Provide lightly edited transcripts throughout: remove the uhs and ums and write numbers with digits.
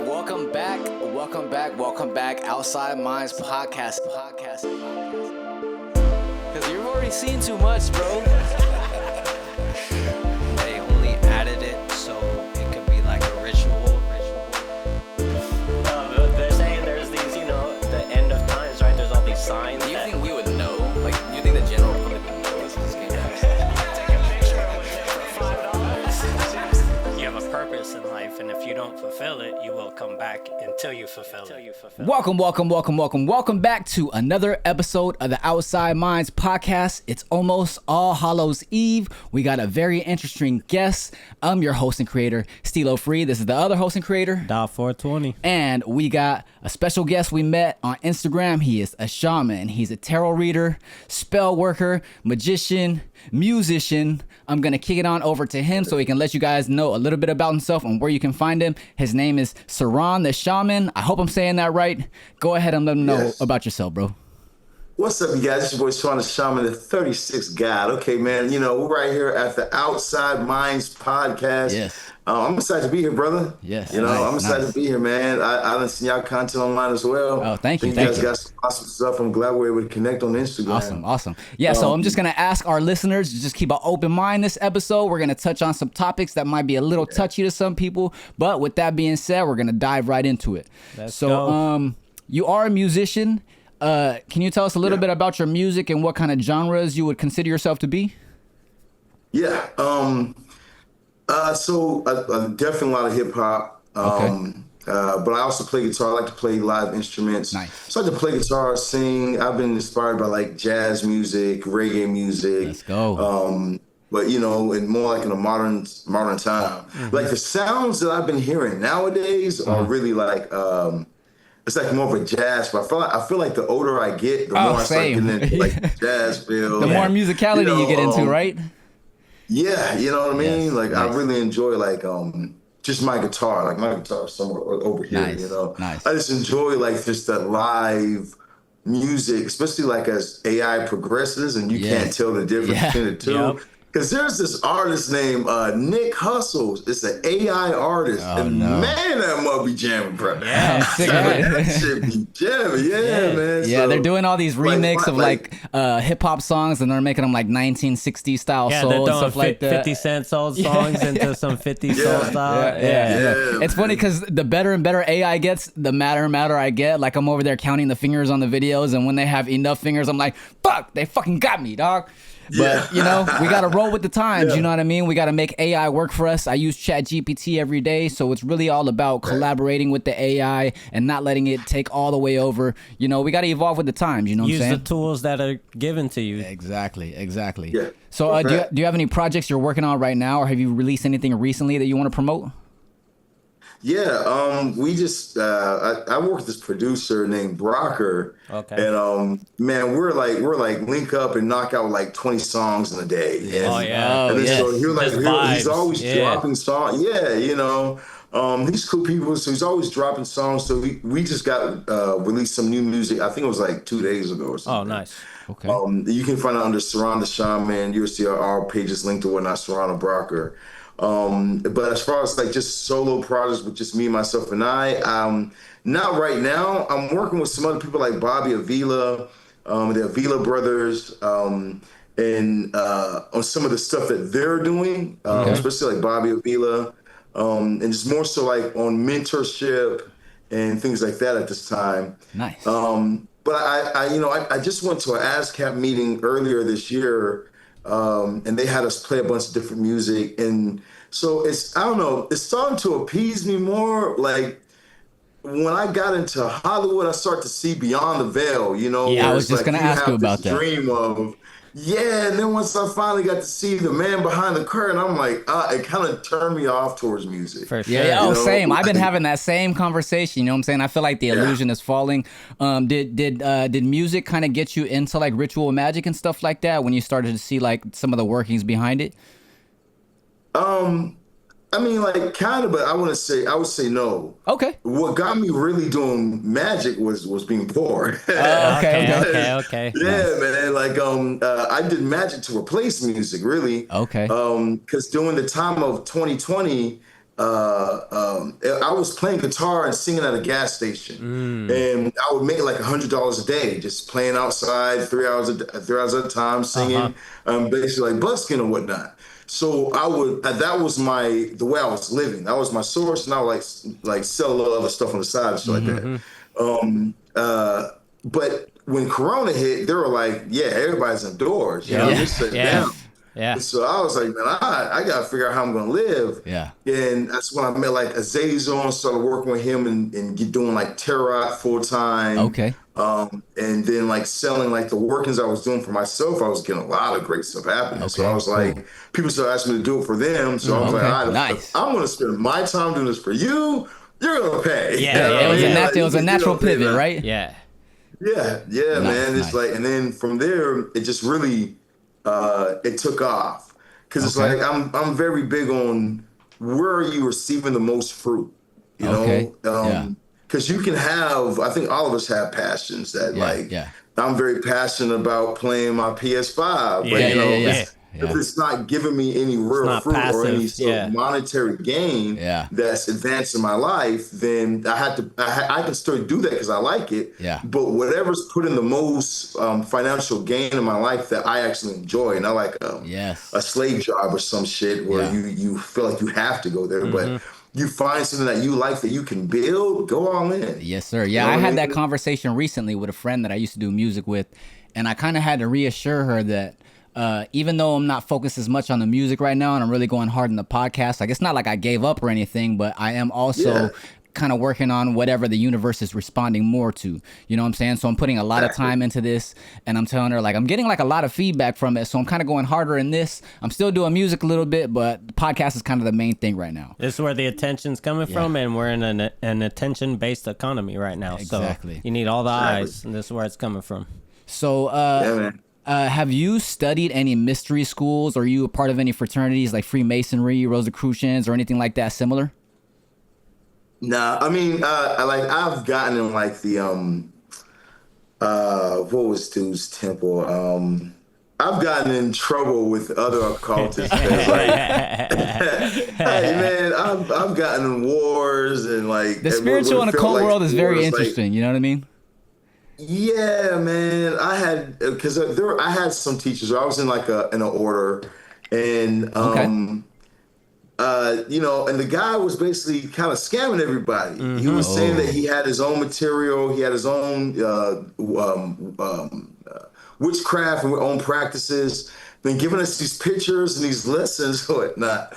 Welcome back. Outside Minds podcast. Because you've already seen too much, bro. They only added it so it could be like a ritual. They're saying there's these, the end of times, right? There's all these signs. Do you think we would know? Like, do you think the general public would know this game? Take a picture for $5. You have a purpose in life, and if you don't fulfill it, you will come back until you fulfill it. Welcome back to another episode of the Outside Minds podcast. It's almost All Hallows Eve. We got a very interesting guest. I'm your host and creator, Stilo Free. This is the other host and creator, .420. And we got a special guest we met on Instagram. He is a shaman. He's a tarot reader, spell worker, magician, musician. I'm going to kick it on over to him so he can let you guys know a little bit about himself and where you can find him. His name is Sirron the Shaman. I hope I'm saying that right. Go ahead and let him know about yourself, bro. What's up, you guys? It's your boy Sirron the Shaman, the 36th God. Okay, man, we're right here at the Outside Minds podcast. Yes. I'm excited to be here, brother. Yes. I'm excited to be here, man. I done seen y'all content online as well. Oh, thank you. You guys got some awesome stuff. I'm glad we're able to connect on Instagram. Awesome. Yeah, so I'm just going to ask our listeners to just keep an open mind this episode. We're going to touch on some topics that might be a little touchy to some people. But with that being said, we're going to dive right into it. Let's go. You are a musician. Can you tell us a little bit about your music and what kind of genres you would consider yourself to be? Yeah. So definitely a lot of hip hop. But I also play guitar. I like to play live instruments. Nice. So I like to play guitar, sing. I've been inspired by like jazz music, reggae music. Let's go. But and more like in a modern time. Mm-hmm. Like the sounds that I've been hearing nowadays are really like it's like more of a jazz. But I feel like the older I get, the more I start getting into like the jazz feel. The more musicality you get into, right? Yeah, you know what I mean? Yes, like nice. I really enjoy like just my guitar. Like my guitar is somewhere over here, Nice. I just enjoy like just that live music, especially like as AI progresses and you can't tell the difference between the two. Yep. Because there's this artist named Nick Hustles. It's an AI artist. Man, that must be jamming, bro. Yeah, that shit be jamming. Yeah, man. Yeah, So, they're doing all these remakes of hip hop songs and they're making them like 1960s style soul they're and throwing stuff like that. 50 Cent soul songs into some 50 soul style. Yeah. It's funny because the better and better AI gets, the madder and madder I get. Like I'm over there counting the fingers on the videos, and when they have enough fingers, I'm like, fuck, they fucking got me, dog. But, we got to roll with the times, you know what I mean? We got to make AI work for us. I use ChatGPT every day, so it's really all about collaborating with the AI and not letting it take all the way over. We got to evolve with the times, you know what I'm saying? Use the tools that are given to you. Exactly. Yeah. So do you have any projects you're working on right now, or have you released anything recently that you want to promote? Yeah, we just I work with this producer named Brocker. Okay. And man, we're like link up and knock out like 20 songs in a day. Yes. And then so he's always dropping songs. He's cool people, so he's always dropping songs. So we just got released some new music. I think it was like 2 days ago or something. Oh, nice. Okay. You can find it under Sirron the Shaman. You'll see our pages linked to whatnot, Sirron and Brocker. But as far as like just solo projects with just me, myself, and I, not right now. I'm working with some other people like Bobby Avila, the Avila brothers, and on some of the stuff that they're doing, especially like Bobby Avila, and just more so like on mentorship and things like that at this time. Nice. But I just went to an ASCAP meeting earlier this year. And they had us play a bunch of different music. And so it's starting to appease me more. Like when I got into Hollywood, I start to see beyond the veil, Yeah, I was just going to ask you about that. Dream of, and then once I finally got to see the man behind the curtain, I'm like, it kind of turned me off towards music. For sure. Yeah. Same. I've been having that same conversation. You know what I'm saying? I feel like the illusion is falling. Did music kind of get you into like ritual magic and stuff like that when you started to see like some of the workings behind it? I mean, like kind of, but I would say no. Okay. What got me really doing magic was being poor. Okay. Yeah, man. Like I did magic to replace music, really. Okay. Because during the time of 2020, I was playing guitar and singing at a gas station, and I would make like $100 a day just playing outside 3 hours at a time, singing, basically like busking or whatnot. So I would that was the way I was living. That was my source, and I would like sell a little other stuff on the side and stuff like that. But when Corona hit, they were like, "Yeah, everybody's indoors. You know, just sit down." Yeah. And so I was like, man, I got to figure out how I'm going to live. Yeah. And that's when I met like Azazel and started working with him and doing like Tarot full time. Okay. And then like selling like the workings I was doing for myself, I was getting a lot of great stuff happening. Okay, So I was like, people started asking me to do it for them. So I was like, all right, nice. I'm going to spend my time doing this for you. You're going to pay. Yeah. It was a natural pivot, right? Yeah. Yeah, man. It's like, and then from there, it just really, it took off. Because it's like, I'm very big on where are you receiving the most fruit, you know? Because you can have, I think all of us have passions that I'm very passionate about playing my PS5, but if it's not giving me any real fruit or any sort of monetary gain that's advancing my life, then I can still do that because I like it. Yeah. But whatever's putting the most financial gain in my life that I actually enjoy, not like a slave job or some shit where you feel like you have to go there, but you find something that you like that you can build, go all in. Yes, sir. Yeah, I had that conversation recently with a friend that I used to do music with, and I kind of had to reassure her that even though I'm not focused as much on the music right now and I'm really going hard in the podcast, like it's not like I gave up or anything, but I am also kind of working on whatever the universe is responding more to. You know what I'm saying? So I'm putting a lot of time into this, and I'm telling her like I'm getting like a lot of feedback from it. So I'm kind of going harder in this. I'm still doing music a little bit, but the podcast is kind of the main thing right now. This is where the attention's coming from, and we're in an attention-based economy right now. Exactly. So you need all the eyes, and this is where it's coming from. So have you studied any mystery schools, or are you a part of any fraternities like Freemasonry, Rosicrucians, or anything like that similar? Nah, I mean, I've gotten in like the what was dude's temple? I've gotten in trouble with other occultists. Hey man, I've gotten in wars and like the spiritual and occult world is very interesting. You know what I mean? Yeah, man. I had some teachers. I was in like in an order, and and the guy was basically kind of scamming everybody. He was saying that he had his own material, he had his own witchcraft and own practices, then giving us these pictures and these lessons and whatnot.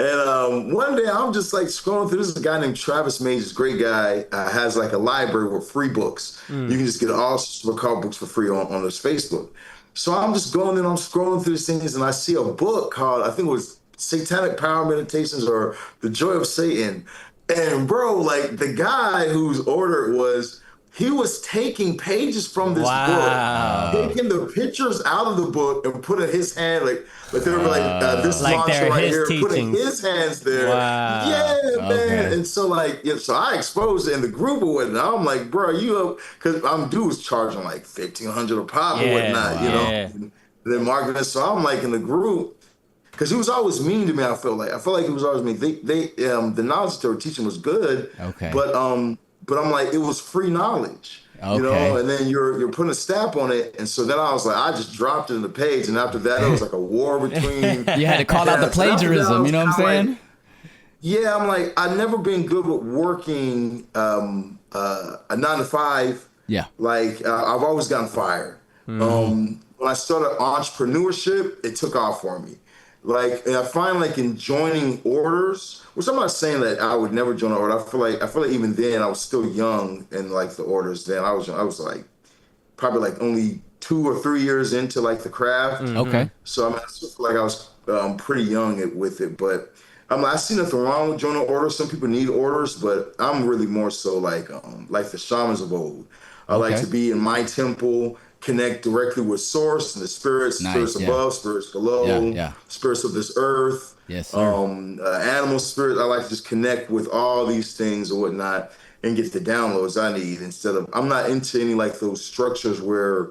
And one day I'm just like scrolling through. This is a guy named Travis Mage, this great guy, has like a library with free books. You can just get all sorts of occult books for free on his Facebook. So I'm just going and I'm scrolling through these things, and I see a book called, I think it was Satanic Power Meditations or The Joy of Satan. And bro, like the guy whose order it was, he was taking pages from this book, taking the pictures out of the book and putting his hand, like they were like this like monster right here, teachings. putting his hands there. Yeah, man. And so like, so I exposed it in the group or whatnot. I'm like, bro, you up? Because dude was charging like $1,500 a pop or whatnot, you know. And then marketing. So I'm like in the group. Because he was always mean to me. I felt like he was always mean. The knowledge they were teaching was good. But I'm like, it was free knowledge. You know, and then you're putting a stamp on it, and so then I was like, I just dropped it in the page, and after that, it was like a war between. You had to call out the plagiarism. You know what I'm saying? Like, yeah, I'm like, I've never been good with working a 9 to 5. Yeah, like I've always gotten fired. When I started entrepreneurship, it took off for me. Like, and I find like in joining orders, which I'm not saying that I would never join an order. I feel like even then I was still young in like the orders. Then I was like probably like only 2 or 3 years into like the craft. So I mean, I still feel like I was pretty young with it. But I see nothing wrong with joining orders. Some people need orders, but I'm really more so like the shamans of old. I like to be in my temple, connect directly with source and the spirits, spirits above, spirits below, spirits of this earth, animal spirits. I like to just connect with all these things and whatnot and get the downloads I need instead of, I'm not into any like those structures where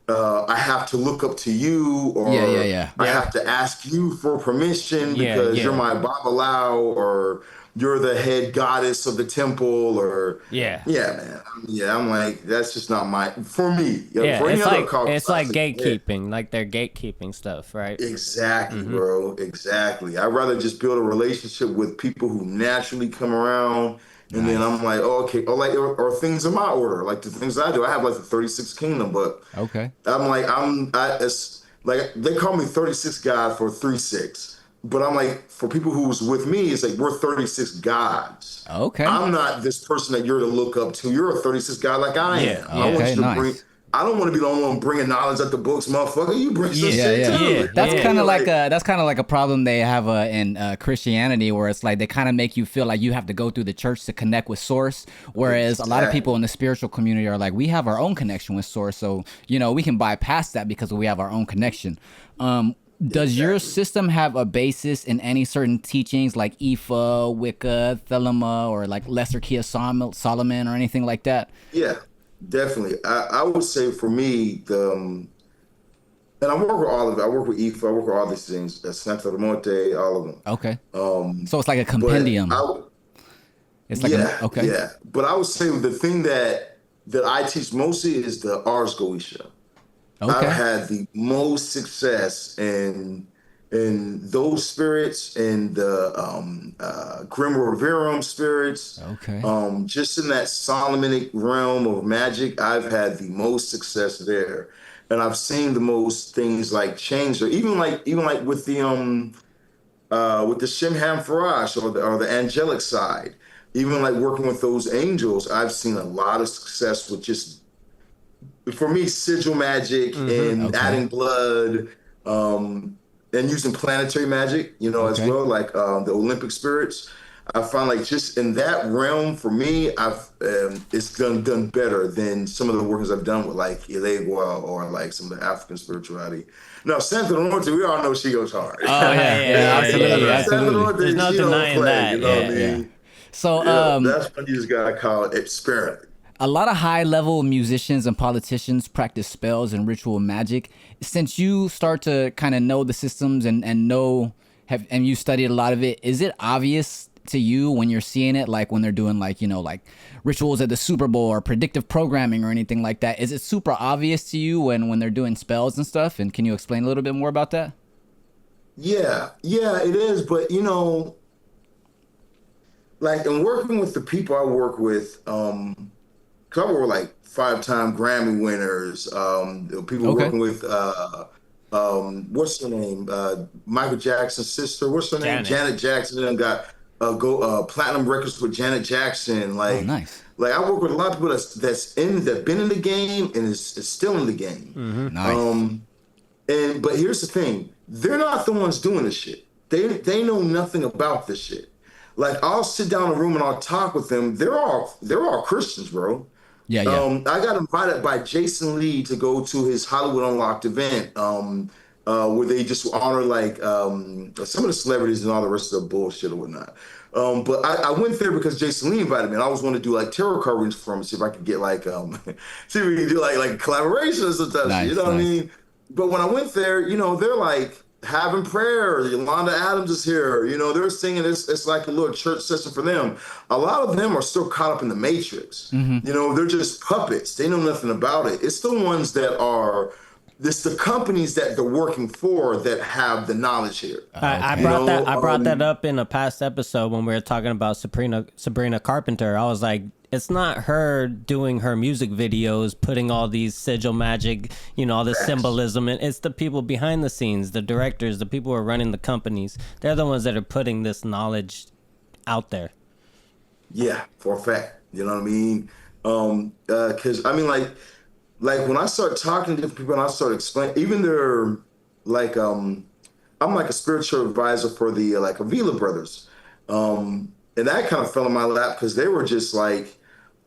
I have to look up to you, or Yeah. I have to ask you for permission because you're my Babalao, or you're the head goddess of the temple, or Yeah. yeah, man. Yeah, I'm like, that's just not for me. Yeah, For any it's other like culture, it's like gatekeeping, like they're gatekeeping stuff, right? exactly, bro. Exactly. I'd rather just build a relationship with people who naturally come around. And then Nice. I'm like, oh, okay, or things in my order, like the things I do. I have like the 36 Kingdom, but Okay. I'm like, it's like they call me 36 God for 3-6, but I'm like, for people who's with me, it's like we're 36 gods. Okay. I'm not this person that you're to look up to. You're a 36 God like I Yeah, am. yeah. I want Okay. you to bring. Nice. I don't want to be the only one bringing knowledge at the books, motherfucker. You bring some Yeah, shit too. yeah. That's Yeah. kind of like a problem they have in Christianity, where it's like they kind of make you feel like you have to go through the church to connect with Source, whereas a lot of people in the spiritual community are like, we have our own connection with Source, so we can bypass that because we have our own connection. Does your system have a basis in any certain teachings like Ifa, Wicca, Thelema, or like Lesser Key of Solomon, or anything like that? Yeah, definitely. I would say for me, and I work with all of it. I work with IFA. I work with all these things. Santa Monte, all of them. Okay. So it's like a But compendium. It's like okay. yeah. But I would say the thing that I teach mostly is the Ars Goetia. Okay. I've had the most success in those spirits, and the Grim Reverum spirits. Okay. Just in that Solomonic realm of magic, I've had the most success there, and I've seen the most things like change, or even like with the Shimham Farash, or the angelic side, even like working with those angels, I've seen a lot of success with just, for me, sigil magic and adding blood, and using planetary magic, as well, like the Olympic spirits. I find like just in that realm, for me, it's done better than some of the workings I've done with like Ilegua, or like some of the African spirituality. Now, Santa Norte, we all know she goes hard. Oh yeah, absolutely, absolutely. There's no denying that. You know what I mean? So that's when you just gotta call it experiment. A lot of high-level musicians and politicians practice spells and ritual magic. Since you start to kind of know the systems and you studied a lot of it, is it obvious to you when you're seeing it, like when they're doing like rituals at the Super Bowl or predictive programming or anything like that? Is it super obvious to you when they're doing spells and stuff? And can you explain a little bit more about that? Yeah, it is. But like in working with the people I work with, cause I work with like 5-time Grammy winners, people working with what's her name? Michael Jackson's sister. What's her name? Janet Jackson. And got platinum records with Janet Jackson. Like, nice. Like I work with a lot of people that been in the game and is still in the game. Nice. But here's the thing: they're not the ones doing this shit. They know nothing about this shit. Like I'll sit down in a room and I'll talk with them. They're all Christians, bro. Yeah. I got invited by Jason Lee to go to his Hollywood Unlocked event, where they just honor like some of the celebrities and all the rest of the bullshit or whatnot. But I went there because Jason Lee invited me, and I was going to do like tarot card readings for him, see if I could get like see if we could do like collaboration or something. Nice, what I mean? But when I went there, they're like having prayer. Yolanda Adams is here. They're singing. It's like a little church session for them. A lot of them are still caught up in the matrix. They're just puppets. They know nothing about it. It's the ones that are. It's the companies that they're working for that have the knowledge here. I brought that up in a past episode when we were talking about Sabrina Carpenter. I was like, it's not her doing her music videos, putting all these sigil magic, all this symbolism, and it's the people behind the scenes, the directors, the people who are running the companies. They're the ones that are putting this knowledge out there. Yeah, for a fact. You know what I mean? Because I mean, like when I start talking to different people and I start explaining, even they're like, I'm like a spiritual advisor for the like Avila brothers. And that kind of fell in my lap because they were just like,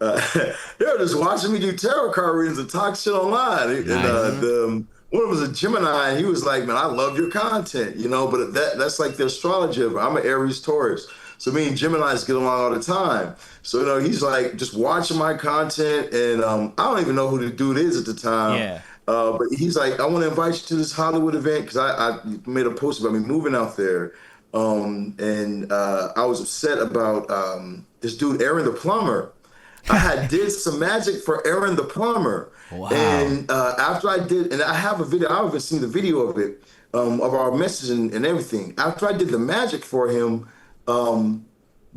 they were just watching me do tarot card readings and talk shit online. Nice. And one of them was a Gemini, and he was like, man, I love your content, but that's like the astrology of it. I'm an Aries Taurus. So me and Geminis get along all the time. So, he's like just watching my content, and I don't even know who the dude is at the time. Yeah. But he's like, I want to invite you to this Hollywood event because I made a post about me moving out there. And I was upset about this dude, Aaron the plumber. I had did some magic for Aaron the plumber. Wow. And after I did, and I have a video, I haven't seen the video of it, of our message and everything. After I did the magic for him,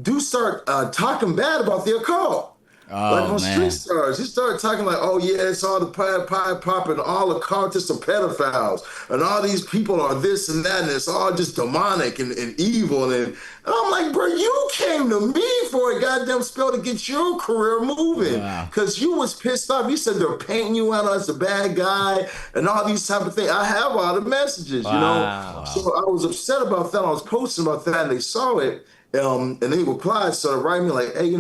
dude start talking bad about the occult. Oh, Like on man. Street Stars, he started talking like, "Oh yeah, it's all the pie popping, all the cultists are pedophiles, and all these people are this and that, and it's all just demonic and evil." And I'm like, "Bro, you came to me for a goddamn spell to get your career moving, Wow. because you was pissed off. You said they're painting you out as a bad guy and all these type of things. I have all the messages, you know." Wow. So I was upset about that. I was posting about that, and they saw it. And then he replied, started writing me like, "Hey,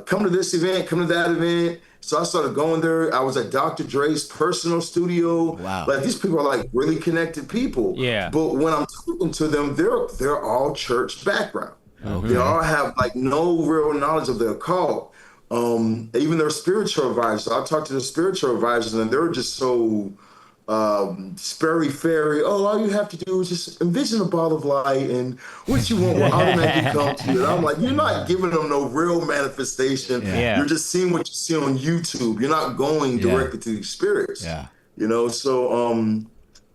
come to this event, come to that event." So I started going there. I was at Dr. Dre's personal studio. Wow. Like, these people are like really connected people. Yeah. But when I'm talking to them, they're all church background. They all have like no real knowledge of the occult. Even their spiritual advisors. I talked to the spiritual advisors, and they're just so sperry fairy. Oh, all you have to do is just envision a ball of light, and what you want will automatically come to you. And I'm like, you're not giving them no real manifestation. Yeah. You're just seeing what you see on YouTube. You're not going directly to these spirits. Yeah. You know, so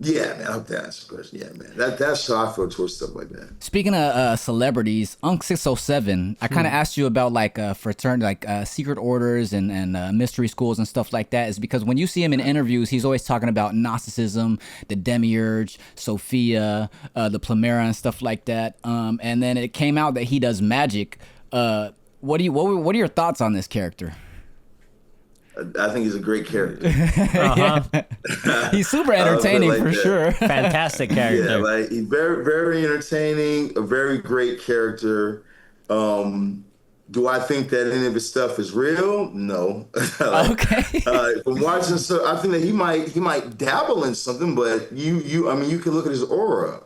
yeah, man, I hope that answers the question. Yeah, man. That's how I feel towards stuff like that. Speaking of celebrities, Unc 607, I kind of asked you about like fraternity, like secret orders and mystery schools and stuff like that. Is because when you see him in interviews, he's always talking about Gnosticism, the Demiurge, Sophia, the Plamera and stuff like that. And then it came out that he does magic. What are your thoughts on this character? I think he's a great character. He's super entertaining like for that. sure. Fantastic character. Yeah, like he's very, very entertaining, a very great character. Do I think that any of his stuff is real? No. Okay. From watching, so I think that he might dabble in something, but I mean, you can look at his aura.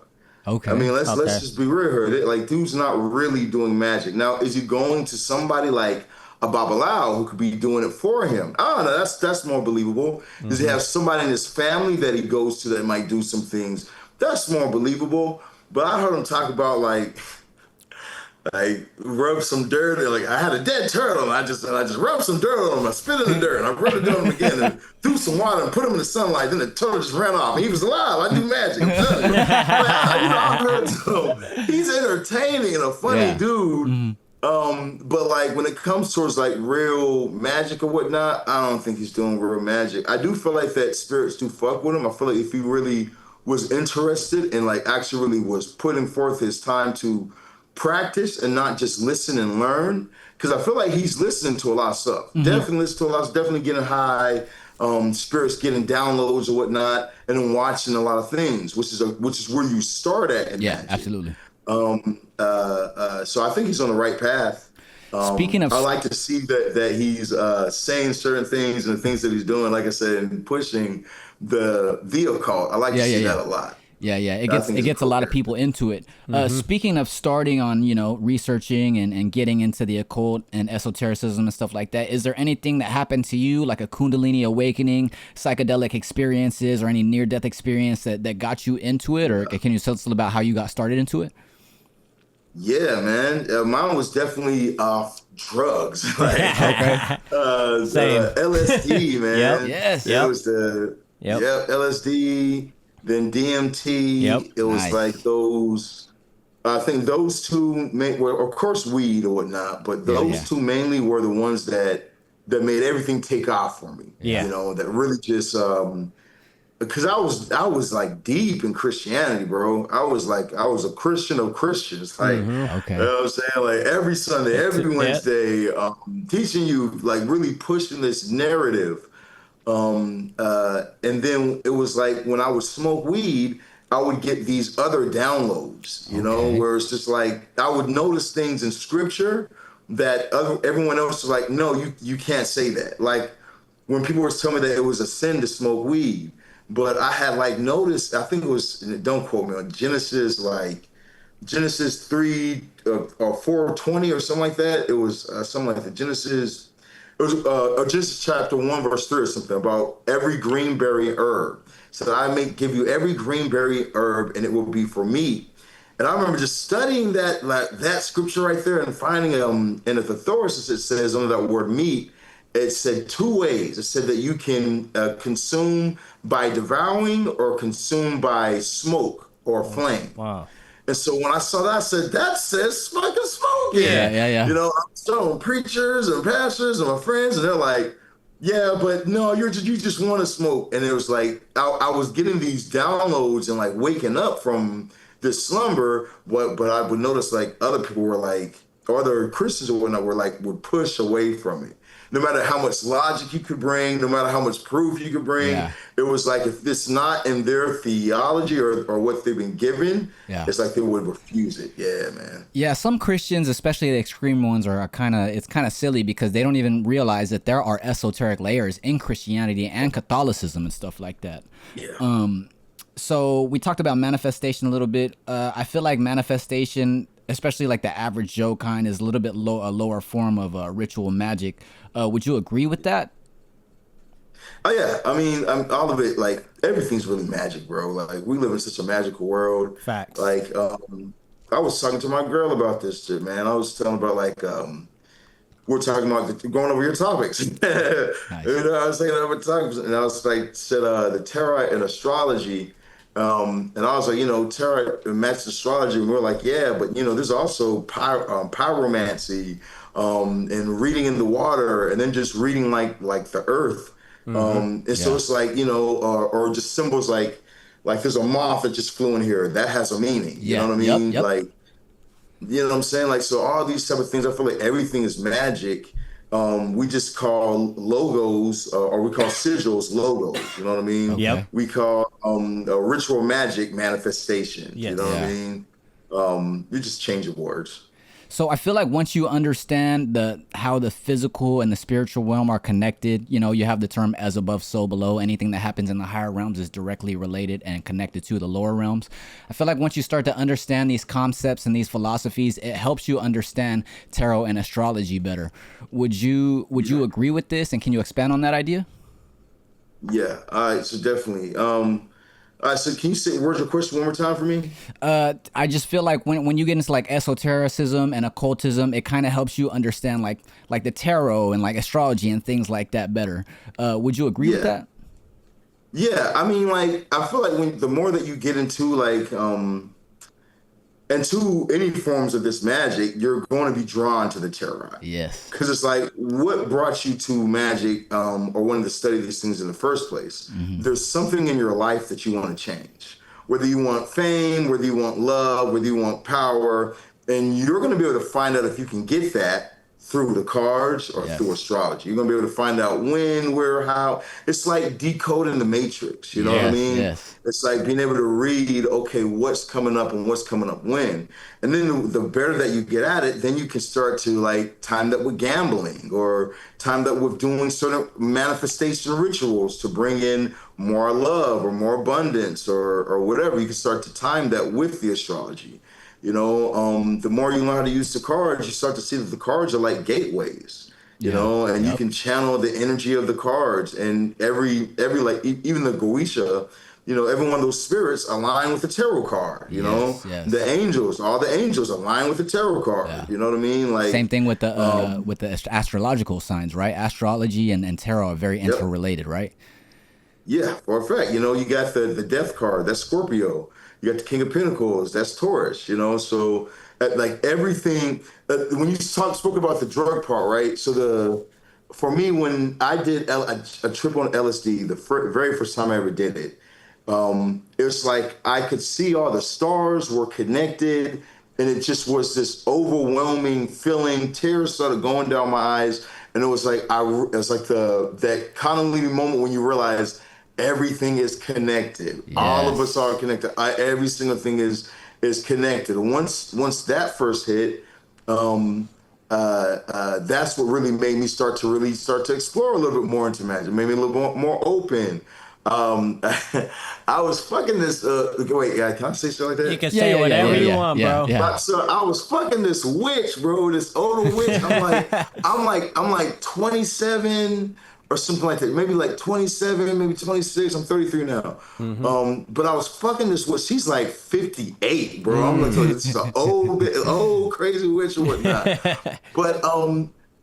Okay. I mean, let's Okay. just be real here. Like, dude's not really doing magic. Now, is he going to somebody like a Babalao who could be doing it for him? I don't know. That's more believable. Does he have somebody in his family that he goes to that might do some things? That's more believable. But I heard him talk about like rub some dirt. Like, I had a dead turtle, and I just rubbed some dirt on him. I spit in the dirt, and I rubbed it on him again, and threw some water and put him in the sunlight. Then the turtle just ran off. He was alive. I do magic. I'm telling you. I heard him. He's entertaining and a funny dude. But like when it comes towards like real magic or whatnot, I don't think he's doing real magic. I do feel like that spirits do fuck with him. I feel like if he really was interested and like actually really was putting forth his time to practice and not just listen and learn, because I feel like he's listening to a lot of stuff. Definitely listening to a lot, definitely getting high, spirits getting downloads or whatnot, and then watching a lot of things, which is where you start at in magic. Absolutely. So I think he's on the right path. Speaking of, I like to see that he's saying certain things and the things that he's doing, like I said, and pushing the occult. I like to see that a lot. Yeah, it gets a lot of people into it. Speaking of starting on, researching and getting into the occult and esotericism and stuff like that, is there anything that happened to you, like a Kundalini awakening, psychedelic experiences, or any near-death experience that got you into it? Or can you tell us about how you got started into it? Yeah, man. Mine was definitely off drugs. Like, Same. LSD, man. Yep. Yes. It was LSD, then DMT. Yep. It was Nice. like those. I think those two were, of course, weed or whatnot, but those two mainly were the ones that made everything take off for me. Yeah. That really just because I was like deep in Christianity, bro. I was a Christian of Christians. Like, Okay. you know what I'm saying? Like every Sunday, every Wednesday, teaching you, like really pushing this narrative. And then it was like when I would smoke weed, I would get these other downloads, you know, where it's just like I would notice things in scripture that everyone else was like, no, you can't say that. Like when people were telling me that it was a sin to smoke weed, but I had like noticed, I think it was, don't quote me, on Genesis 3 or 4:20 or something like that. It was something like that. Genesis It was Genesis chapter 1, verse 3 or something about every greenberry herb. So I may give you every greenberry herb and it will be for meat. And I remember just studying that scripture right there and finding in the thesaurus it says under that word meat, it said two ways. It said that you can consume by devouring or consume by smoke or flame. Wow. And so when I saw that, I said, that says smoking, smoking. Yeah. You know, I'm telling preachers and pastors and my friends, and they're like, yeah, but no, you just want to smoke. And it was like, I was getting these downloads and like waking up from this slumber, but I would notice like other people were like, or other Christians or whatnot would push away from it. No matter how much logic you could bring, no matter how much proof you could bring, it was like if it's not in their theology or what they've been given, it's like they would refuse it. Yeah, man. Yeah, some Christians, especially the extreme ones, are it's kind of silly because they don't even realize that there are esoteric layers in Christianity and Catholicism and stuff like that. Yeah. So we talked about manifestation a little bit. I feel like manifestation, especially like the average Joe kind, is a little bit a lower form of ritual magic. Would you agree with that? Oh yeah, I mean, all of it. Like everything's really magic, bro. Like we live in such a magical world. Facts. Like I was talking to my girl about this shit, man. I was telling about like we're talking about going over your topics. Nice. You know, I was saying over topics, and I was like, said the tarot and astrology. And I was like, you know, tarot matches astrology. And we are like, yeah, but, you know, there's also pyromancy and reading in the water and then just reading like the earth. And so it's like, you know, or just symbols like there's a moth that just flew in here. That has a meaning. You know what I mean? Yep. Like, you know what I'm saying? Like, so all these type of things, I feel like everything is magic. We just call logos or we call sigils logos. You know what I mean? Okay. Yep. We call a ritual magic manifestation. Yes. You know what I mean? You just change the words. So I feel like once you understand how the physical and the spiritual realm are connected, you know, you have the term as above, so below. Anything that happens in the higher realms is directly related and connected to the lower realms. I feel like once you start to understand these concepts and these philosophies, it helps you understand tarot and astrology better. Would you agree with this? And can you expand on that idea? Yeah. All right. So definitely. All right, so can you say where's your question one more time for me? I just feel like when you get into like esotericism and occultism, it kind of helps you understand like the tarot and like astrology and things like that better. Would you agree with that? Yeah, I mean, like I feel like the more that you get into like into any forms of this magic, you're going to be drawn to the tarot. Yes. Because it's like, what brought you to magic or wanting to study these things in the first place? There's something in your life that you want to change. Whether you want fame, whether you want love, whether you want power, and you're going to be able to find out if you can get that through the cards or through astrology. You're going to be able to find out when, where, how. It's like decoding the matrix, you know what I mean? Yes. It's like being able to read, okay, what's coming up and what's coming up when. And then the better that you get at it, then you can start to like time that with gambling or time that with doing certain manifestation rituals to bring in more love or more abundance or whatever. You can start to time that with the astrology. You know, the more you learn how to use the cards, you start to see that the cards are like gateways, you know, and you can channel the energy of the cards and every like even the Goetia, you know, every one of those spirits align with the tarot card, you know, the angels, all the angels align with the tarot card. You know what I mean? Like same thing with the astrological signs, right? Astrology and tarot are very interrelated, right? Yeah, for a fact. You know, you got the death card, that's Scorpio. You got the King of Pentacles, that's Taurus, you know? So like everything, when you spoke about the drug part, right? So for me, when I did a trip on LSD, the very first time I ever did it, it was like I could see all the stars were connected and it just was this overwhelming feeling. Tears started going down my eyes. And it was like, that convoluted moment when you realize everything is connected. All of us are connected. Every single thing is connected. Once that first hit, that's what really made me start to explore a little bit more into magic. Made me a little more open. Um, I was fucking this. Wait, can I say shit like that? You can Yeah, say yeah, yeah, whatever yeah, you yeah, want, yeah, bro. yeah. So I was fucking this witch, bro. This older witch. I'm like 27 or something like that. Maybe like 27, maybe 26. I'm 33 now. Mm-hmm. But I was fucking this witch. She's like 58, bro. I'm like, Mm. this is an old crazy witch or whatnot. But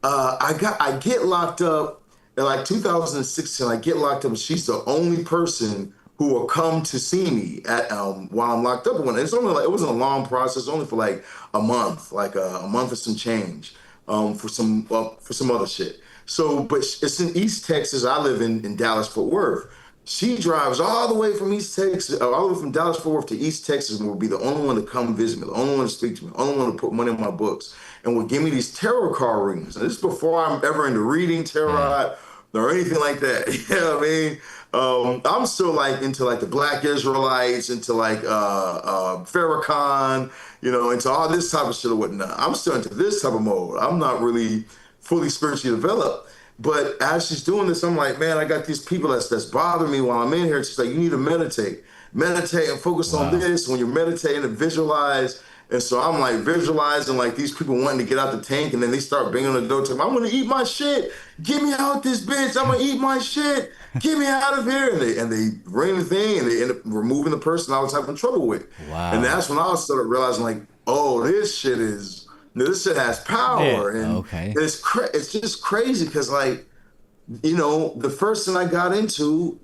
I get locked up in like 2016. I get locked up, and she's the only person who will come to see me at while I'm locked up. And it's only like it wasn't a long process, only for like a month, like a month or some change, for some other shit. So, but it's in East Texas. I live in Dallas Fort Worth. She drives all the way from East Texas, all the way from Dallas Fort Worth to East Texas, and will be the only one to come visit me, the only one to speak to me, the only one to put money in my books, and will give me these tarot card readings. And this is before I'm ever into reading tarot or anything like that. You know what I mean? I'm still like into like the Black Israelites, into like Farrakhan, into all this type of shit or whatnot. I'm still into this type of mode. I'm not really fully spiritually developed. But as she's doing this, I'm like, man, I got these people that's bothering me while I'm in here. She's like, you need to meditate and focus on this. When you're meditating and visualize. And so I'm like visualizing like these people wanting to get out the tank, and then they start banging on the door to me. I'm gonna eat my shit. Get me out this bitch. I'm gonna eat my shit. Get me out of here. And they ring the thing, and they end up removing the person I was having trouble with. Wow. And that's when I started realizing like, oh, this shit has power. Yeah. And Okay. it's just crazy because like, the first thing I got into,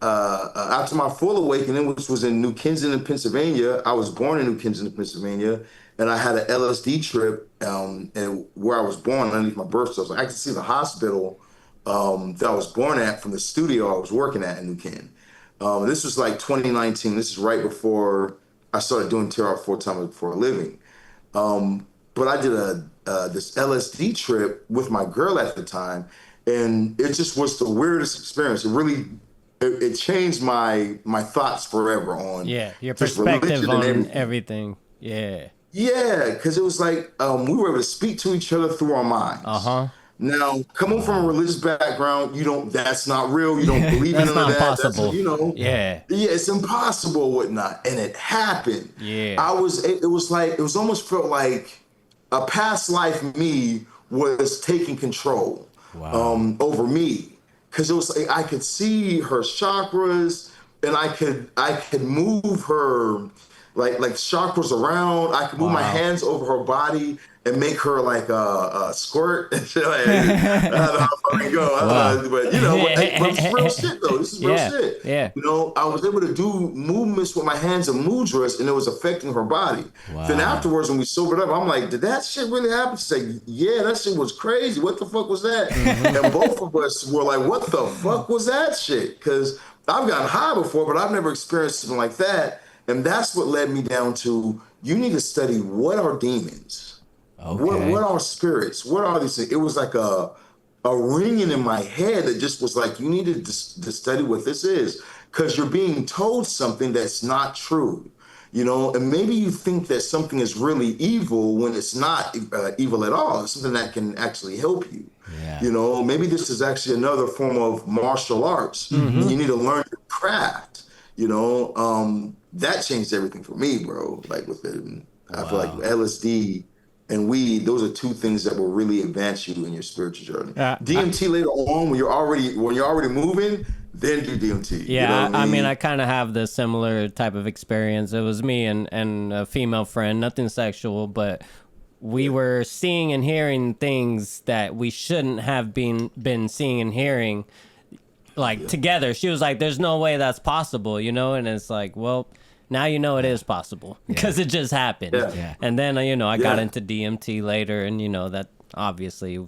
after my full awakening, which was in New Kensington, Pennsylvania. I was born in New Kensington, Pennsylvania, and I had an LSD trip, and where I was born underneath my birth certificate. I could see the hospital that I was born at from the studio I was working at in New Ken. This was like 2019. This is right before I started doing tarot full-time for a living. But I did this LSD trip with my girl at the time, and it just was the weirdest experience. It changed my thoughts forever on your just perspective religion on and everything. Yeah. Yeah, because it was like we were able to speak to each other through our minds. Uh-huh. Now, coming from a religious background, that's not real. You don't believe in That's none of not that. possible. Yeah. Yeah, it's impossible, whatnot, and it happened. Yeah. It was almost felt like a past life me was taking control over me, because it was like I could see her chakras, and I could move her like chakras around. I could move my hands over her body and make her like a squirt and shit. Like, I don't know how far we go, but but it's real shit though. This is real shit. Yeah. I was able to do movements with my hands and mudras, and it was affecting her body. Wow. Then afterwards, when we sobered up, I'm like, did that shit really happen? She's like, yeah, that shit was crazy. What the fuck was that? And both of us were like, what the fuck was that shit? Because I've gotten high before, but I've never experienced something like that. And that's what led me down to, you need to study what are demons? Okay. What are spirits? What are these things? It was like a ringing in my head that just was like, you need to study what this is, because you're being told something that's not true. And maybe you think that something is really evil when it's not evil at all. It's something that can actually help you. Yeah. Maybe this is actually another form of martial arts. And you need to learn your craft. That changed everything for me, bro. Like I feel like LSD and weed, those are two things that will really advance you in your spiritual journey. DMT later on, when you're already moving, then do DMT. Yeah, I mean, I kind of have the similar type of experience. It was me and a female friend, nothing sexual, but we were seeing and hearing things that we shouldn't have been seeing and hearing, together. She was like, there's no way that's possible, and it's like, well, now it is possible because it just happened. Yeah. And then, I got into DMT later, and, that obviously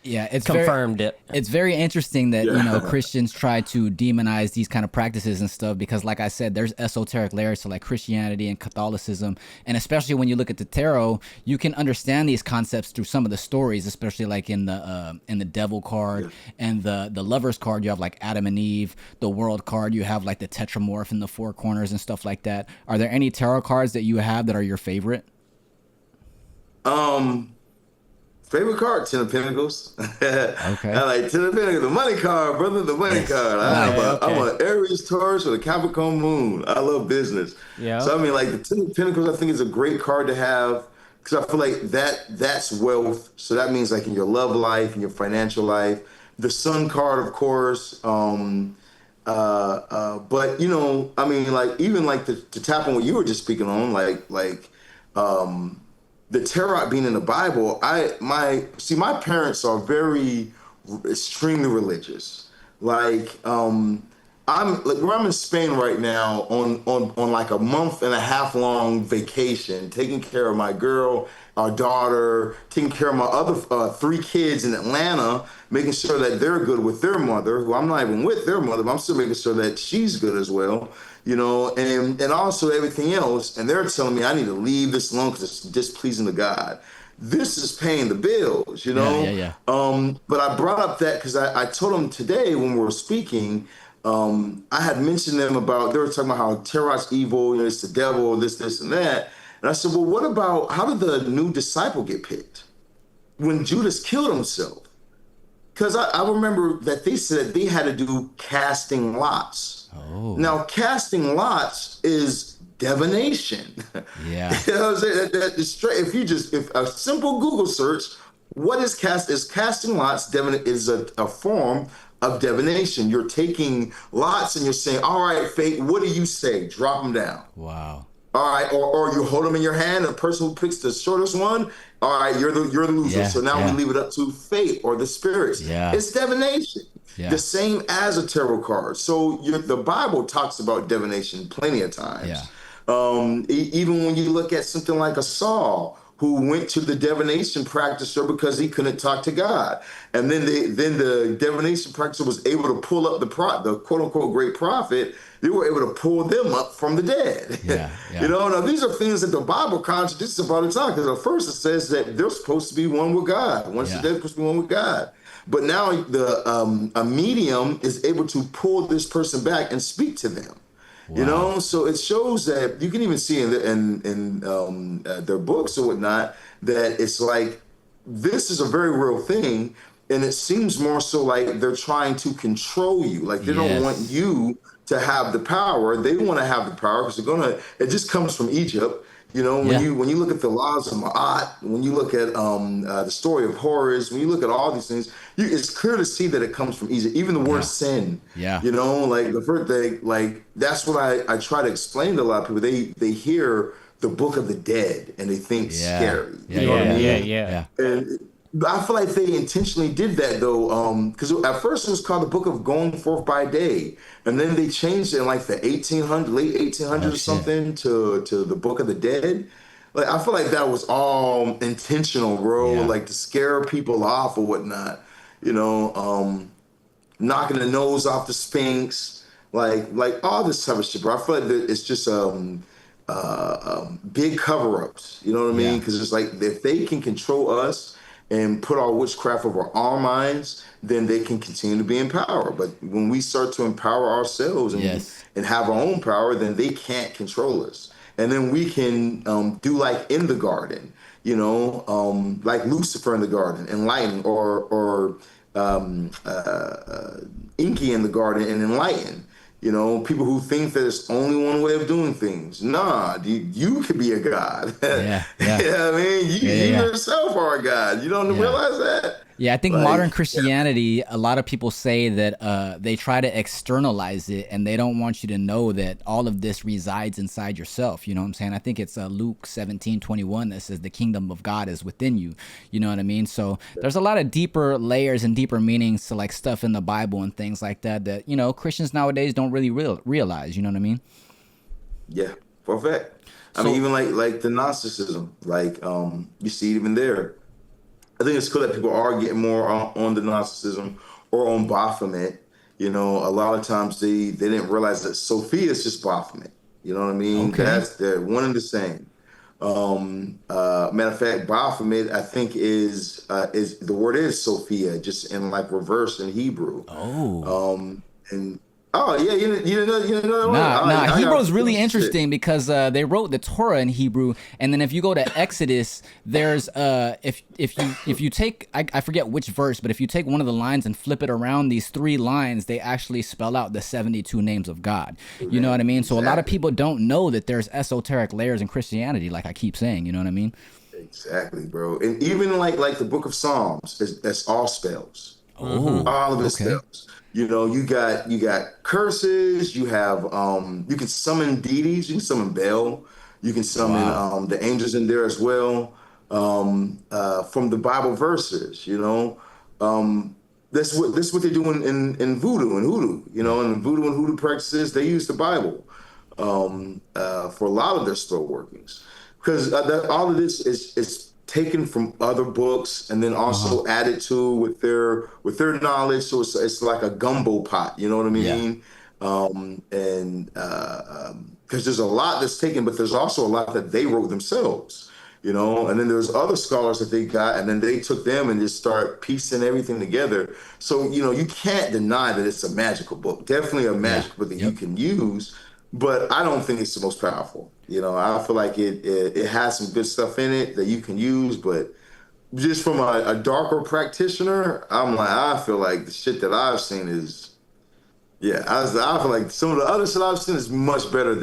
it's confirmed it. It's very interesting that Christians try to demonize these kind of practices and stuff, because like I said, there's esoteric layers to like Christianity and Catholicism, and especially when you look at the tarot, you can understand these concepts through some of the stories, especially like in the Devil card and the Lovers card. You have like Adam and Eve. The World card, you have like the Tetramorph in the Four Corners and stuff like that. Are there any tarot cards that you have that are your favorite? Favorite card, Ten of Pentacles. Okay. I like Ten of Pentacles, the money card, brother, the money card. I'm an Aries, Taurus with a Capricorn moon. I love business. Yeah. So I mean, like the Ten of Pentacles, I think is a great card to have because I feel like that's wealth. So that means like in your love life, in your financial life. The Sun card, of course. But you know, I mean, like even like to tap on what you were just speaking on, the tarot being in the Bible. My parents are very extremely religious. I'm in Spain right now on like a month and a half long vacation, taking care of my girl, our daughter, taking care of my other 3 kids in Atlanta, making sure that they're good with their mother, who I'm not even with their mother, but I'm still making sure that she's good as well, you know, and also everything else. And they're telling me I need to leave this alone because it's displeasing to God. This is paying the bills, you know? Yeah. But I brought up that because I told them today when we were speaking, I had mentioned them about, they were talking about how tarot's evil, you know, it's the devil, this, and that. And I said, well, what about, how did the new disciple get picked? When Judas killed himself. Because I remember that they said they had to do casting lots. Oh. Now, casting lots is divination. Yeah. You know what I'm saying? That is straight. If a simple Google search, what is casting lots? Is a form of divination. You're taking lots and you're saying, all right, fate, what do you say? Drop them down. Wow. All right, or you hold them in your hand. The person who picks the shortest one, all right, you're the loser. Yeah, so now we leave it up to fate or the spirits. Yeah. It's divination. Yeah. The same as a tarot card. So the Bible talks about divination plenty of times. Yeah. Even when you look at something like a Saul, who went to the divination practicer because he couldn't talk to God. And then the divination practicer was able to pull up the quote unquote great prophet. They were able to pull them up from the dead. Yeah. You know, now these are things that the Bible contradicts about the time, because at first it says that they're supposed to be one with God. Once the dead, supposed to be one with God. But now a medium is able to pull this person back and speak to them. Wow. You know, so it shows that you can even see in their books or whatnot that it's like this is a very real thing, and it seems more so like they're trying to control you. Like they don't want you to have the power; they want to have the power because it just comes from Egypt. You know, when you look at the laws of Ma'at, when you look at the story of Horus, when you look at all these things, it's clear to see that it comes from Egypt. Even the word sin, you know, like the first thing, like that's what I try to explain to a lot of people. They hear the Book of the Dead and they think scary. You know what I mean? Yeah. And I feel like they intentionally did that though, because at first it was called the Book of Going Forth by Day, and then they changed it in like the late 1800s or something to the Book of the Dead. Like I feel like that was all intentional, bro. Like to scare people off or whatnot. You know, knocking the nose off the Sphinx, like all this type of shit, bro. I feel like that it's just big cover-ups. You know what I mean? Because it's like if they can control us and put our witchcraft over our minds, then they can continue to be in power. But when we start to empower ourselves and have our own power, then they can't control us. And then we can do like in the garden, you know, like Lucifer in the garden, enlighten, or Inky in the garden and enlighten. You know, people who think that there's only one way of doing things. Nah, you could be a god. You know what I mean? You yourself are a god. You don't realize that? Yeah, I think modern Christianity, a lot of people say that they try to externalize it and they don't want you to know that all of this resides inside yourself. You know what I'm saying? I think it's Luke 17:21 that says the kingdom of God is within you. You know what I mean? So there's a lot of deeper layers and deeper meanings to like stuff in the Bible and things like that, you know, Christians nowadays don't really realize. You know what I mean? Yeah, for a fact. I mean, even like the Gnosticism, like you see it even there. I think it's cool that people are getting more on the Gnosticism or on Baphomet. You know, a lot of times they didn't realize that Sophia is just Baphomet. You know what I mean? Okay. They're one and the same. Matter of fact, Baphomet, I think is the word is Sophia, just in like reverse in Hebrew. Oh. And Oh yeah, you didn't know that one? Nah. I Hebrew's got really shit. interesting because they wrote the Torah in Hebrew, and then if you go to Exodus, there's if you take I forget which verse, but if you take one of the lines and flip it around these 3 lines, they actually spell out the 72 names of God. You know what I mean? So a lot of Exactly. people don't know that there's esoteric layers in Christianity, like I keep saying. You know what I mean? Exactly, bro. And even like the Book of Psalms, that's all spells. Oh, All of it okay. spells. You got curses. You have you can summon deities. You can summon Baal. You can summon Wow. the angels in there as well. From the Bible verses, that's what they're doing in voodoo and hoodoo. And voodoo and hoodoo practices, they use the Bible for a lot of their spell workings, because all of this is taken from other books and then Uh-huh. also added to with their knowledge. So it's like a gumbo pot. You know what I Yeah. mean? And because there's a lot that's taken, but there's also a lot that they wrote themselves. And then there's other scholars that they got, and then they took them and just start piecing everything together. So, you can't deny that it's a magical book, definitely a Yeah. magical book that you Yep. can use, but I don't think it's the most powerful. I feel like it has some good stuff in it that you can use, but just from a darker practitioner, I feel like the shit that I've seen is, yeah, I feel like some of the other shit I've seen is much better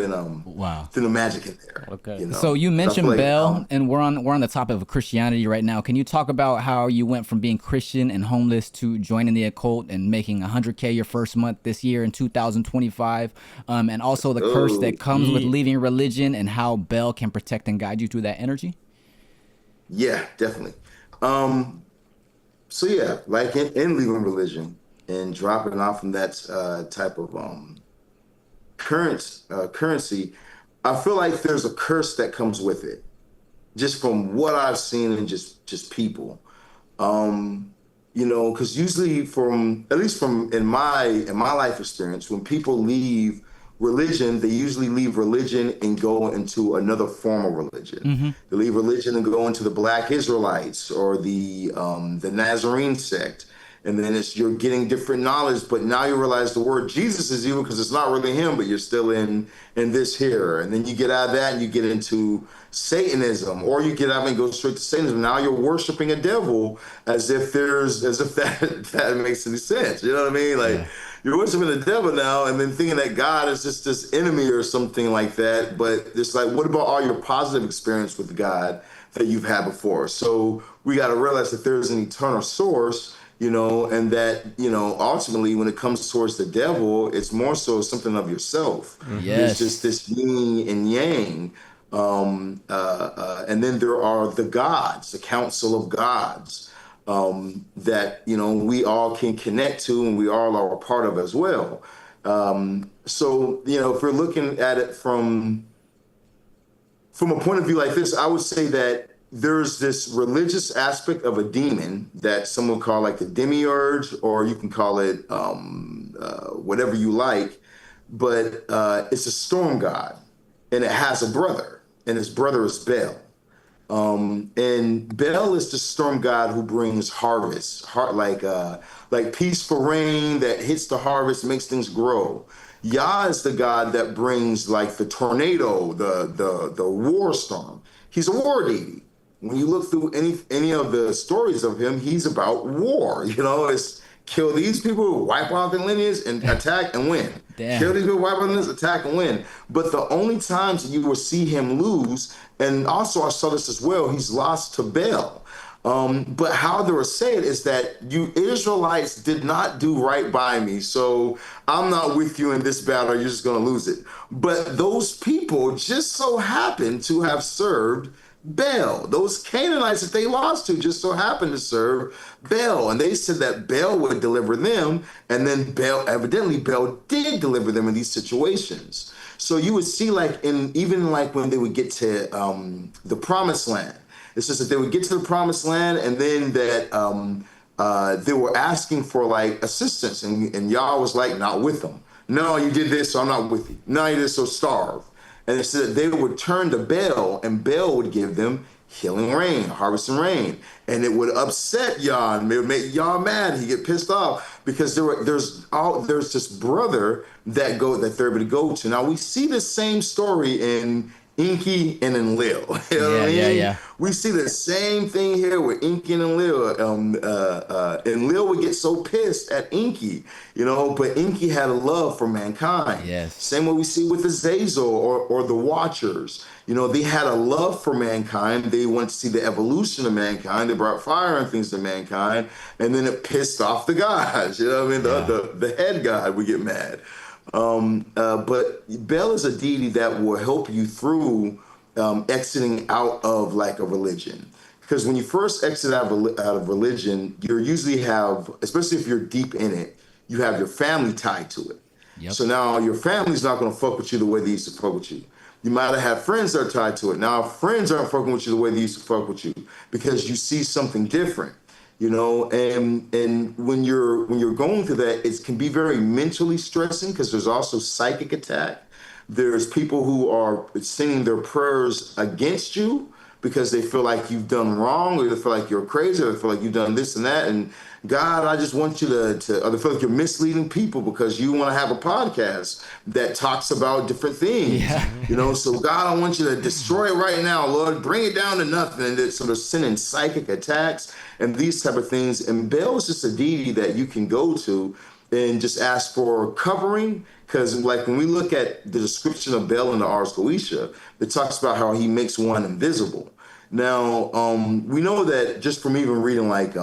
Wow. than the magic in there. Okay. So you So I feel mentioned like Bell, and we're on the topic of Christianity right now. Can you talk about how you went from being Christian and homeless to joining the occult and making 100K your first month this year in 2025, and also the curse oh that comes with Yeah. leaving religion and how Bell can protect and guide you through that energy? yeah, definitely. Um, so yeah, like in leaving religion and dropping off from that type of currency, I feel like there's a curse that comes with it, just from what I've seen and just people. Because usually, from at least from in my life experience, when people leave religion, they usually leave religion and go into another form of religion. They leave religion and go into the Black Israelites or the Nazarene sect. And then you're getting different knowledge, but now you realize the word Jesus is evil because it's not really him, but you're still in this here. And then you get out of that and you get into Satanism, or you get out and go straight to Satanism. Now you're worshiping a devil as if that makes any sense. You know what I mean? Like, Yeah. you're worshiping the devil now, and then thinking that God is just this enemy or something like that. But it's like, what about all your positive experience with God that you've had before? So we got to realize that there's an eternal source, and that, ultimately when it comes towards the devil, it's more so something of yourself. There's just Yes. this yin and yang. And then there are the gods, the council of gods, that, we all can connect to and we all are a part of as well. So, if we're looking at it from a point of view like this, I would say that there's this religious aspect of a demon that some would call like the demiurge, or you can call it whatever you like, but it's a storm god, and it has a brother, and his brother is Bel. And Bel is the storm god who brings harvest, like peaceful rain that hits the harvest, makes things grow. Yah is the god that brings like the tornado, the war storm. He's a war deity. When you look through any of the stories of him, he's about war. It's kill these people, wipe out their lineage, and attack and win. Kill Damn. these people, wipe out their lineage, attack and win. But the only times that you will see him lose, and also I saw this as well, he's lost to Baal. But how they were saying is that you Israelites did not do right by me, so I'm not with you in this battle. You're just going to lose it. But those people just so happened to have served Baal. Those Canaanites that they lost to just so happened to serve Baal. And they said that Baal would deliver them. And then evidently Baal did deliver them in these situations. So you would see even when they would get to the promised land, it's just that they would get to the promised land, and then that they were asking for like assistance. And Yah was like, not with them. No, you did this, so I'm not with you. No, you did this, so starve. And it said that they would turn to Baal, and Baal would give them healing rain, harvesting rain, and it would upset Yah, and it would make Yah mad. He'd get pissed off because there's this brother that they're able to go to. Now we see the same story in Inky and in Lil. You know what I Yeah, mean? yeah. We see the same thing here with Inky and Lil. And Lil would get so pissed at Inky, but Inky had a love for mankind. Yes. Same way we see with Azazel or the Watchers. They had a love for mankind. They wanted to see the evolution of mankind. They brought fire and things to mankind, and then it pissed off the gods. You know what I mean? The head god would get mad. But Bel is a deity that will help you through exiting out of like a religion. Because when you first exit out of religion, you usually have, especially if you're deep in it, you have your family tied to it. Yep. So now your family's not going to fuck with you the way they used to fuck with you. You might have had friends that are tied to it. Now friends aren't fucking with you the way they used to fuck with you because you see something different. And when you're going through that, it can be very mentally stressing because there's also psychic attack. There's people who are singing their prayers against you because they feel like you've done wrong, or they feel like you're crazy, or they feel like you've done this and that. And God, I just want you to or they feel like you're misleading people because you want to have a podcast that talks about different things. Yeah. So God, I want you to destroy it right now, Lord, bring it down to nothing. And so they're sending psychic attacks and these type of things. And Bel is just a deity that you can go to and just ask for covering. Because like when we look at the description of Bel in the Ars Goetia, it talks about how he makes one invisible. Now, we know that just from even reading like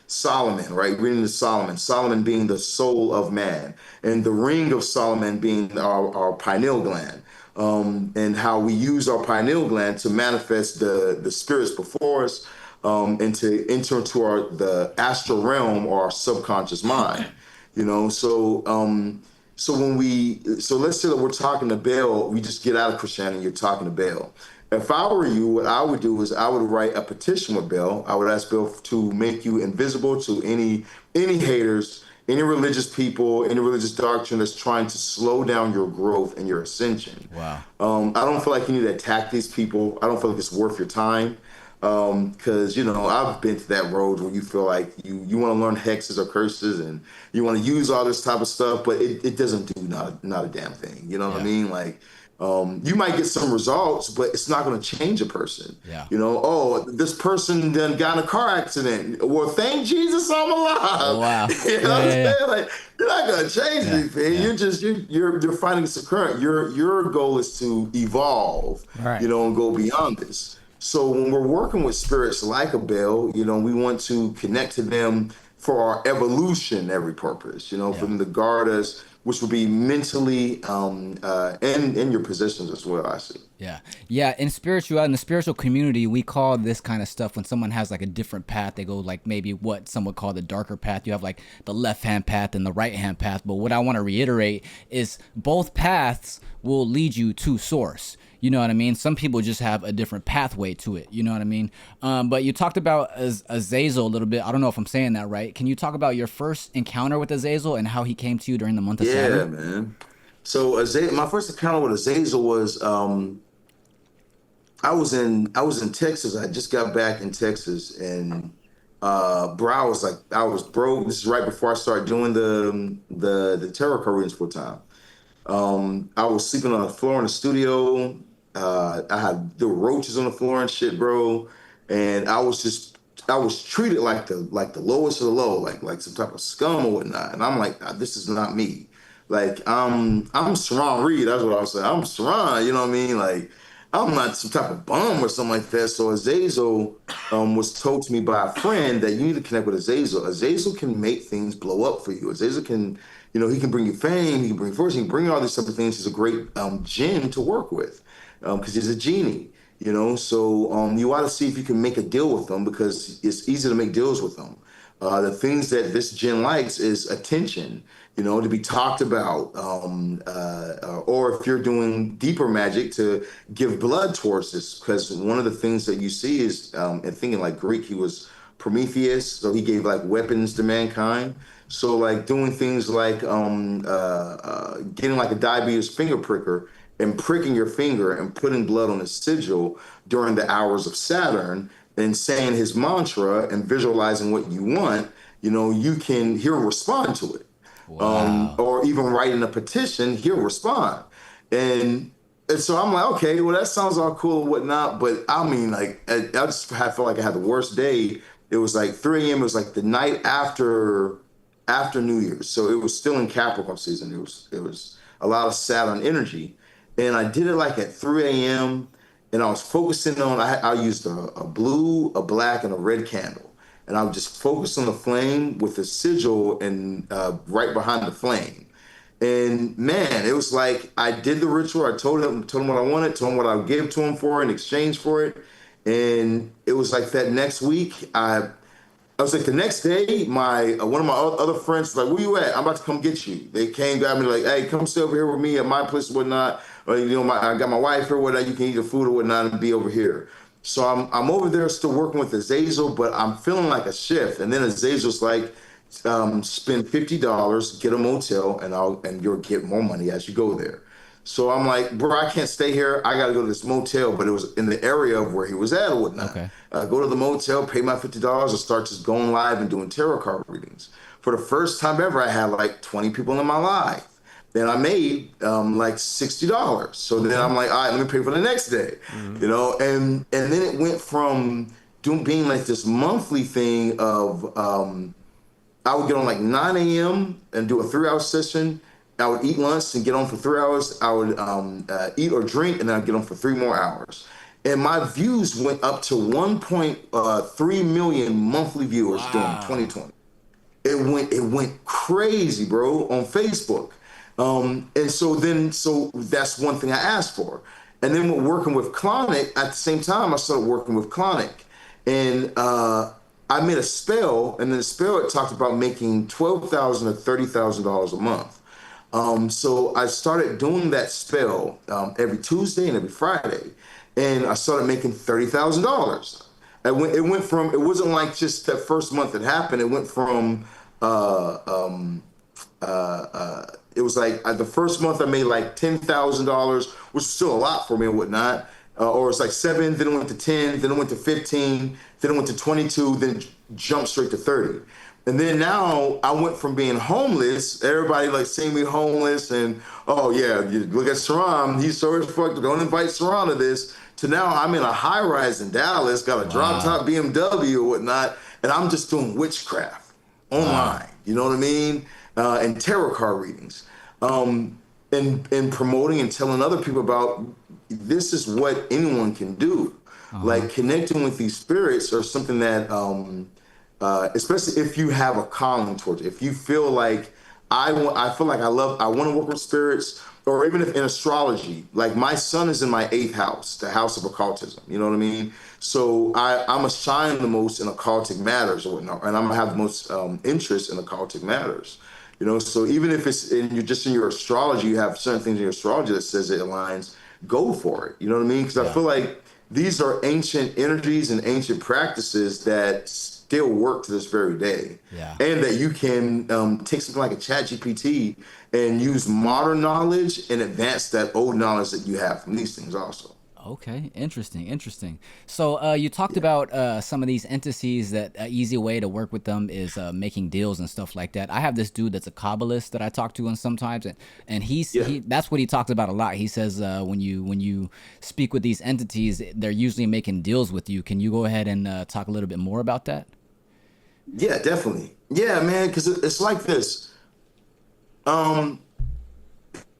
Solomon, right? Reading the Solomon being the soul of man, and the ring of Solomon being our pineal gland, and how we use our pineal gland to manifest the spirits before us, and to enter into the astral realm or our subconscious mind. So let's say that we're talking to Bel, we just get out of Christianity, you're talking to Bel. If I were you, what I would do is I would write a petition with Bel. I would ask Bel to make you invisible to any haters, any religious people, any religious doctrine that's trying to slow down your growth and your ascension. Wow. I don't feel like you need to attack these people. I don't feel like it's worth your time. Because I've been to that road where you feel like you want to learn hexes or curses and you want to use all this type of stuff, but it doesn't do not a damn thing. You know what I mean? Like, you might get some results, but it's not going to change a person. Yeah. This person then got in a car accident. Well, thank Jesus I'm alive. Oh, wow. You know what I'm saying? Like, you're not going to change anything. Yeah. You're finding this current. Your goal is to evolve, right. And go beyond this. So when we're working with spirits like a Bel, we want to connect to them for our evolutionary purpose, for them to guard us, which would be mentally and in your positions as well, I see. Yeah. In the spiritual community, we call this kind of stuff when someone has like a different path. They go like maybe what some would call the darker path. You have like the left-hand path and the right-hand path. But what I want to reiterate is both paths will lead you to source. You know what I mean? Some people just have a different pathway to it. You know what I mean? But you talked about Azazel a little bit. I don't know if I'm saying that right. Can you talk about your first encounter with Azazel and how he came to you during the month of Saturn? Yeah, man. So my first encounter with Azazel was I was in Texas. I just got back in Texas, and I was broke. This is right before I started doing the tarot card readings full time. I was sleeping on the floor in the studio. There were roaches on the floor and shit, bro. And I was treated like the lowest of the low, like some type of scum or whatnot. And I'm like, this is not me. Like, I'm Sirron Reed. That's what I was saying. I'm Sirron, you know what I mean? Like, I'm not some type of bum or something like that. So Azazel was told to me by a friend that you need to connect with Azazel. Azazel can make things blow up for you. Azazel can, he can bring you fame, he can bring fortune, he can bring all these type of things. He's a great jinn to work with because he's a genie, So you ought to see if you can make a deal with them because it's easy to make deals with them. The things that this jinn likes is attention, to be talked about, or if you're doing deeper magic, to give blood towards this. Because one of the things that you see is, and thinking like Greek, he was Prometheus, so he gave like weapons to mankind. So like doing things like getting like a diabetes finger pricker and pricking your finger and putting blood on his sigil during the hours of Saturn and saying his mantra and visualizing what you want, he'll respond to it. Wow. Or even writing a petition, he'll respond. And so I'm like, okay, well, that sounds all cool and whatnot. But I mean, like, I felt like I had the worst day. It was like 3 a.m. It was like the night after New Year's. So it was still in Capricorn season. It was a lot of Saturn energy. And I did it like at 3 a.m. and I was focusing on, I used a blue, a black, and a red candle. And I would just focus on the flame with the sigil and right behind the flame. And man, it was like I did the ritual. I told him what I wanted, told him what I would give to him for in exchange for it. And it was like that next week, I was like the next day, my one of my other friends was like, "Where you at? I'm about to come get you." They came, got me like, "Hey, come stay over here with me at my place, or whatnot. Or I got my wife here, whatnot. You can eat the food or whatnot and be over here." So I'm over there still working with Azazel, but I'm feeling like a shift. And then Azazel's like, spend $50, get a motel, and you'll get more money as you go there. So I'm like, bro, I can't stay here. I got to go to this motel, but it was in the area of where he was at or whatnot. Okay. Go to the motel, pay my $50, and start just going live and doing tarot card readings. For the first time ever, I had like 20 people in my life. Then I made like $60. So then I'm like, all right, let me pay for the next day, and then it went from being like this monthly thing of I would get on like 9 a.m. and do a 3-hour session. I would eat lunch and get on for 3 hours. I would eat or drink, and then I'd get on for 3 more hours. And my views went up to 1.3 million monthly viewers during 2020. It went crazy, bro, on Facebook. And so that's one thing I asked for. And then we're working with Clonic. At the same time, I started working with Clonic. And I made a spell, and then the spell, it talked about making $12,000 to $30,000 a month. So I started doing that spell every Tuesday and every Friday, and I started making $30,000. It went from, it wasn't like just that first month it happened. It went from, it was like the first month I made like $10,000, which is still a lot for me and whatnot. Or it's like 7, then it went to 10, then it went to 15, then it went to 22, then jumped straight to 30. And then now I went from being homeless, everybody like seeing me homeless and, oh yeah, you look at Sirron, he's so fucked, don't invite Sirron to this, to now I'm in a high rise in Dallas, got a drop top BMW or whatnot, and I'm just doing witchcraft online, you know what I mean? And tarot card readings. And promoting and telling other people about this is what anyone can do. Like connecting with these spirits or something that, especially if you have a calling towards it. If you feel like I want to work with spirits, or even if in astrology, like my sun is in my 8th house, the house of occultism. You know what I mean? So I'm a shine the most in occultic matters or whatnot, and I'm gonna have the most interest in occultic matters. So even if it's in your astrology, you have certain things in your astrology that says it aligns, go for it. You know what I mean? Because I feel like these are ancient energies and ancient practices that still work to this very day. Yeah. And that you can take something like a ChatGPT and use modern knowledge and advance that old knowledge that you have from these things also. Okay, interesting. So you talked about some of these entities that an easy way to work with them is making deals and stuff like that. I have this dude that's a Kabbalist that I talk to sometimes, and he that's what he talks about a lot. He says when you speak with these entities, they're usually making deals with you. Can you go ahead and talk a little bit more about that? Yeah, definitely. Yeah, man, because it's like this.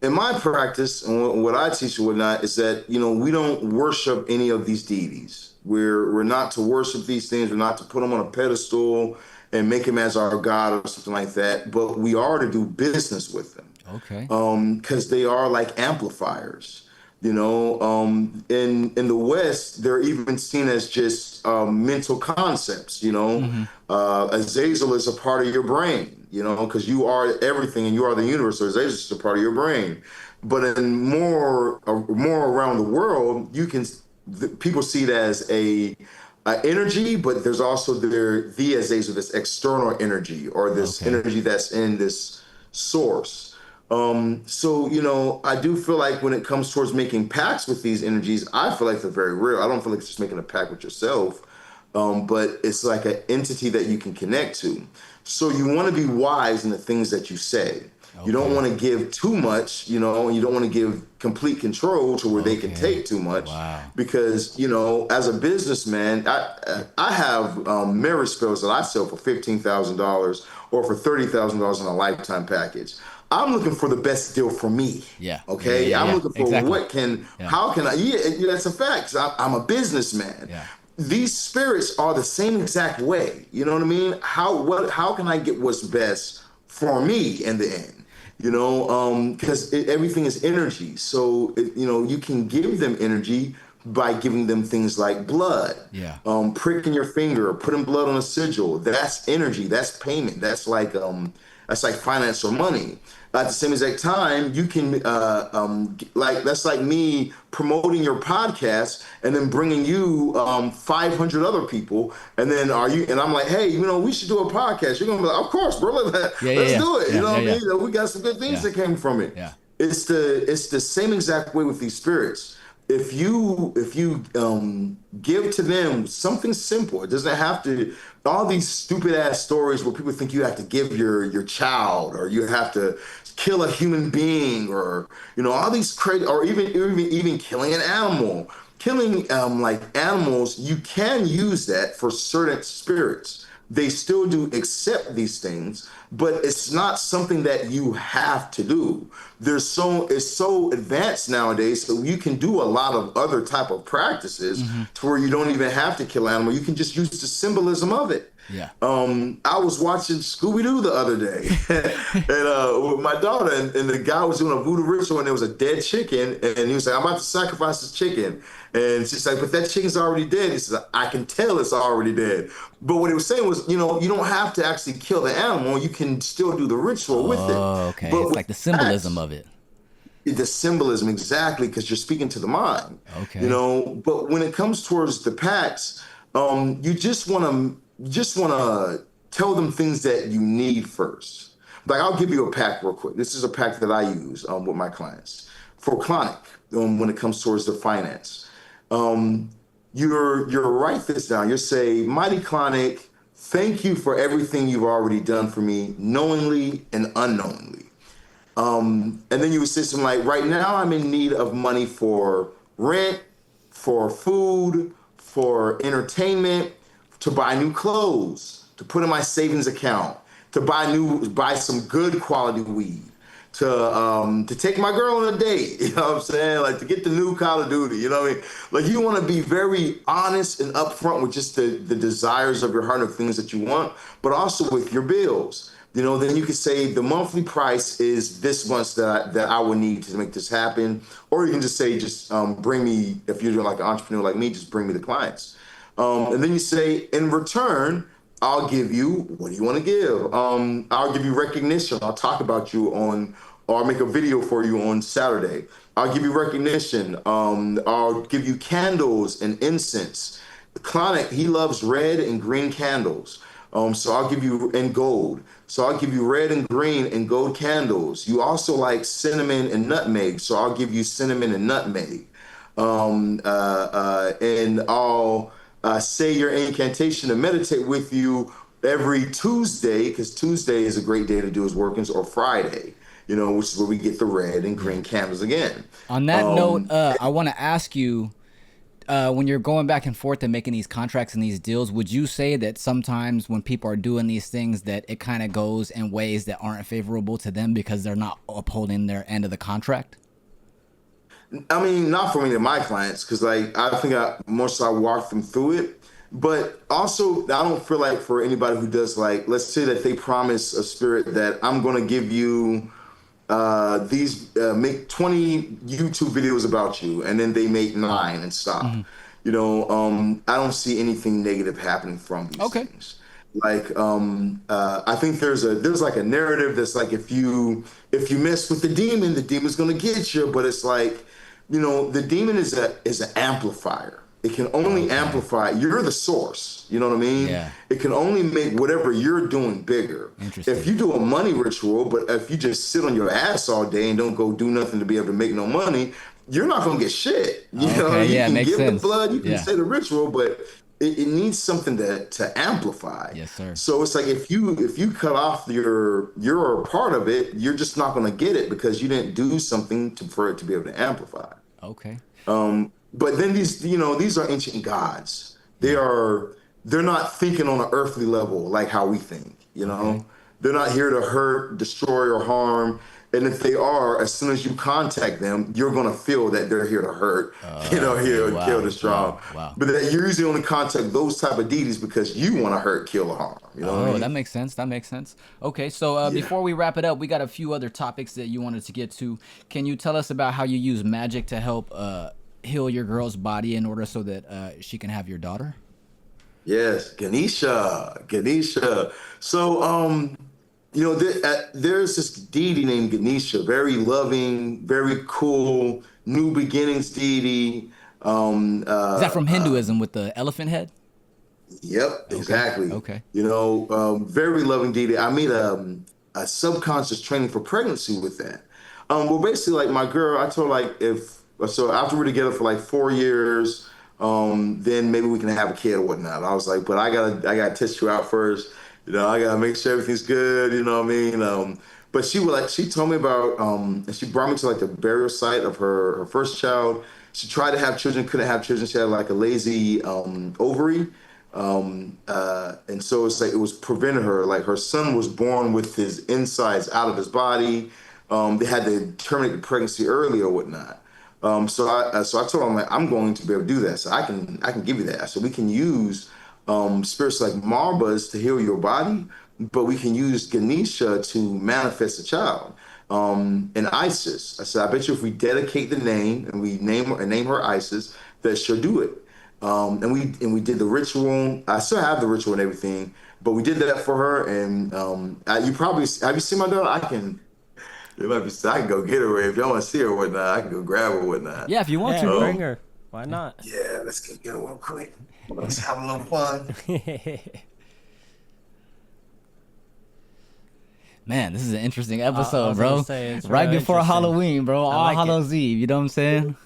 In my practice and what I teach and whatnot is that, we don't worship any of these deities. We're not to worship these things. We're not to put them on a pedestal and make them as our God or something like that. But we are to do business with them. Okay. Because they are like amplifiers. In the West, they're even seen as just mental concepts. Azazel is a part of your brain. Because you are everything and you are the universe. So Azazel is just a part of your brain. But in more around the world, people see it as a energy, but there's also the Azazel, this external energy or this energy that's in this source. So, I do feel like when it comes towards making pacts with these energies, I feel like they're very real. I don't feel like it's just making a pact with yourself, but it's like an entity that you can connect to. So you want to be wise in the things that you say. You don't want to give too much, and you don't want to give complete control to where they can take too much. Wow. Because, as a businessman, I have marriage spells that I sell for $15,000 or for $30,000 on a lifetime package. I'm looking for the best deal for me. Yeah. Okay. Yeah. I'm looking for Exactly. how can I, that's a fact. 'Cause I'm a businessman. Yeah. These spirits are the same exact way. You know what I mean? How can I get what's best for me in the end? Because everything is energy. So, you can give them energy by giving them things like blood, pricking your finger, putting blood on a sigil. That's energy. That's payment. That's like finance or money. At the same exact time, you can that's like me promoting your podcast and then bringing you 500 other people, and then and I'm like, hey, we should do a podcast. You're gonna be like, of course, bro, let's do it. You know what I mean? We got some good things that came from it. Yeah. It's the same exact way with these spirits. If you give to them something simple, it doesn't have to all these stupid ass stories where people think you have to give your child, or you have to kill a human being, or all these crazy, or even killing an animal. Killing like animals, you can use that for certain spirits. They still do accept these things, but it's not something that you have to do. It's so advanced nowadays, so you can do a lot of other type of practices to where you don't even have to kill animal. You can just use the symbolism of it. Yeah. I was watching Scooby-Doo the other day, and with my daughter, and the guy was doing a voodoo ritual, and there was a dead chicken, and he was like, I'm about to sacrifice this chicken. And she's like, but that chicken's already dead. He says, I can tell it's already dead. But what he was saying was, you don't have to actually kill the animal. You can still do the ritual with it. Oh, okay. But it's like the symbolism of it. The symbolism, exactly, because you're speaking to the mind. Okay. But when it comes towards the pacts, you just want to tell them things that you need first. Like, I'll give you a pact real quick. This is a pact that I use with my clients for chronic when it comes towards the finance. You're write this down. You say, Mighty Chronic, thank you for everything you've already done for me, knowingly and unknowingly. And then you would say something like, right now I'm in need of money for rent, for food, for entertainment, to buy new clothes, to put in my savings account, to buy some good quality weed, to take my girl on a date, you know what I'm saying? Like, to get the new Call of Duty, you know what I mean? Like, you want to be very honest and upfront with just the desires of your heart and things that you want, but also with your bills. Then you could say the monthly price is this much that I would need to make this happen. Or you can just say, bring me, if you're like an entrepreneur like me, just bring me the clients. And then you say, in return, I'll give you, what do you want to give? I'll give you recognition. I'll talk about you or I'll make a video for you on Saturday. I'll give you recognition. I'll give you candles and incense. Chronic, he loves red and green candles. So I'll give you, and gold. So I'll give you red and green and gold candles. You also like cinnamon and nutmeg. So I'll give you cinnamon and nutmeg. And I'll say your incantation and meditate with you every Tuesday, because Tuesday is a great day to do his workings, or Friday, which is where we get the red and green candles again. On that note, I want to ask you, when you're going back and forth and making these contracts and these deals, would you say that sometimes when people are doing these things that it kind of goes in ways that aren't favorable to them because they're not upholding their end of the contract? I mean, not for any of my clients, because I think I walk them through it. But also, I don't feel like for anybody who does, like, let's say that they promise a spirit that I'm going to give you make 20 YouTube videos about you, and then they make 9 and stop. Mm-hmm. I don't see anything negative happening from these things. Like, I think there's like a narrative that's like, if you mess with the demon's gonna get you, but it's like, the demon is an amplifier. It can only amplify. You're the source. You know what I mean? Yeah. It can only make whatever you're doing bigger. Interesting. If you do a money ritual, but if you just sit on your ass all day and don't go do nothing to be able to make no money, you're not gonna get shit. You know, Okay, you yeah, can makes give sense. the blood, you can Yeah. say the ritual, but it needs something to amplify. Yes, sir. So it's like if you cut off your part of it, you're just not gonna get it because you didn't do something for it to be able to amplify. Okay. But then these are ancient gods. They're not thinking on an earthly level like how we think, you know? Okay. They're not here to hurt, destroy, or harm. And if they are, as soon as you contact them, you're gonna feel that they're here to hurt, here to wow, kill, destroy. wow. But that you usually only contact those type of deities because you want to hurt, kill, or harm. You know what I mean? That makes sense. That makes sense. Okay, so before we wrap it up, we got a few other topics that you wanted to get to. Can you tell us about how you use magic to help heal your girl's body in order so that she can have your daughter? Yes, Ganesha. So, there's this deity named Ganesha, very loving, very cool, new beginnings deity. Is that from Hinduism with the elephant head? Yep, exactly. Okay. Very loving deity. I made a subconscious training for pregnancy with that. Well, basically, like my girl, I told her, like, so after we're together for like 4 years, then maybe we can have a kid or whatnot. I was like, but I gotta test you out first. I gotta make sure everything's good. You know what I mean? But she told me about, and she brought me to like the burial site of her first child. She tried to have children, couldn't have children. She had like a lazy ovary. And so it's like it was preventing her. Like her son was born with his insides out of his body. They had to terminate the pregnancy early or whatnot. So I told him, like, I'm going to be able to do that. So I can give you that. So we can use spirits like Marbas to heal your body, but we can use Ganesha to manifest a child. And Isis. I said, I bet you if we dedicate the name and we name her Isis, that she'll do it. And we did the ritual. I still have the ritual and everything, but we did that for her. And have you seen my daughter? I can go get her if y'all want to see her or whatnot. I can go grab her or whatnot. Yeah, if you want Yeah, to, bring her. Why not? Yeah, let's go get her real quick. Let's have a little fun. Man, this is an interesting episode, I was bro. gonna say, it's Right real before interesting. Halloween, bro. All like it. Hallows Eve. You know what I'm saying?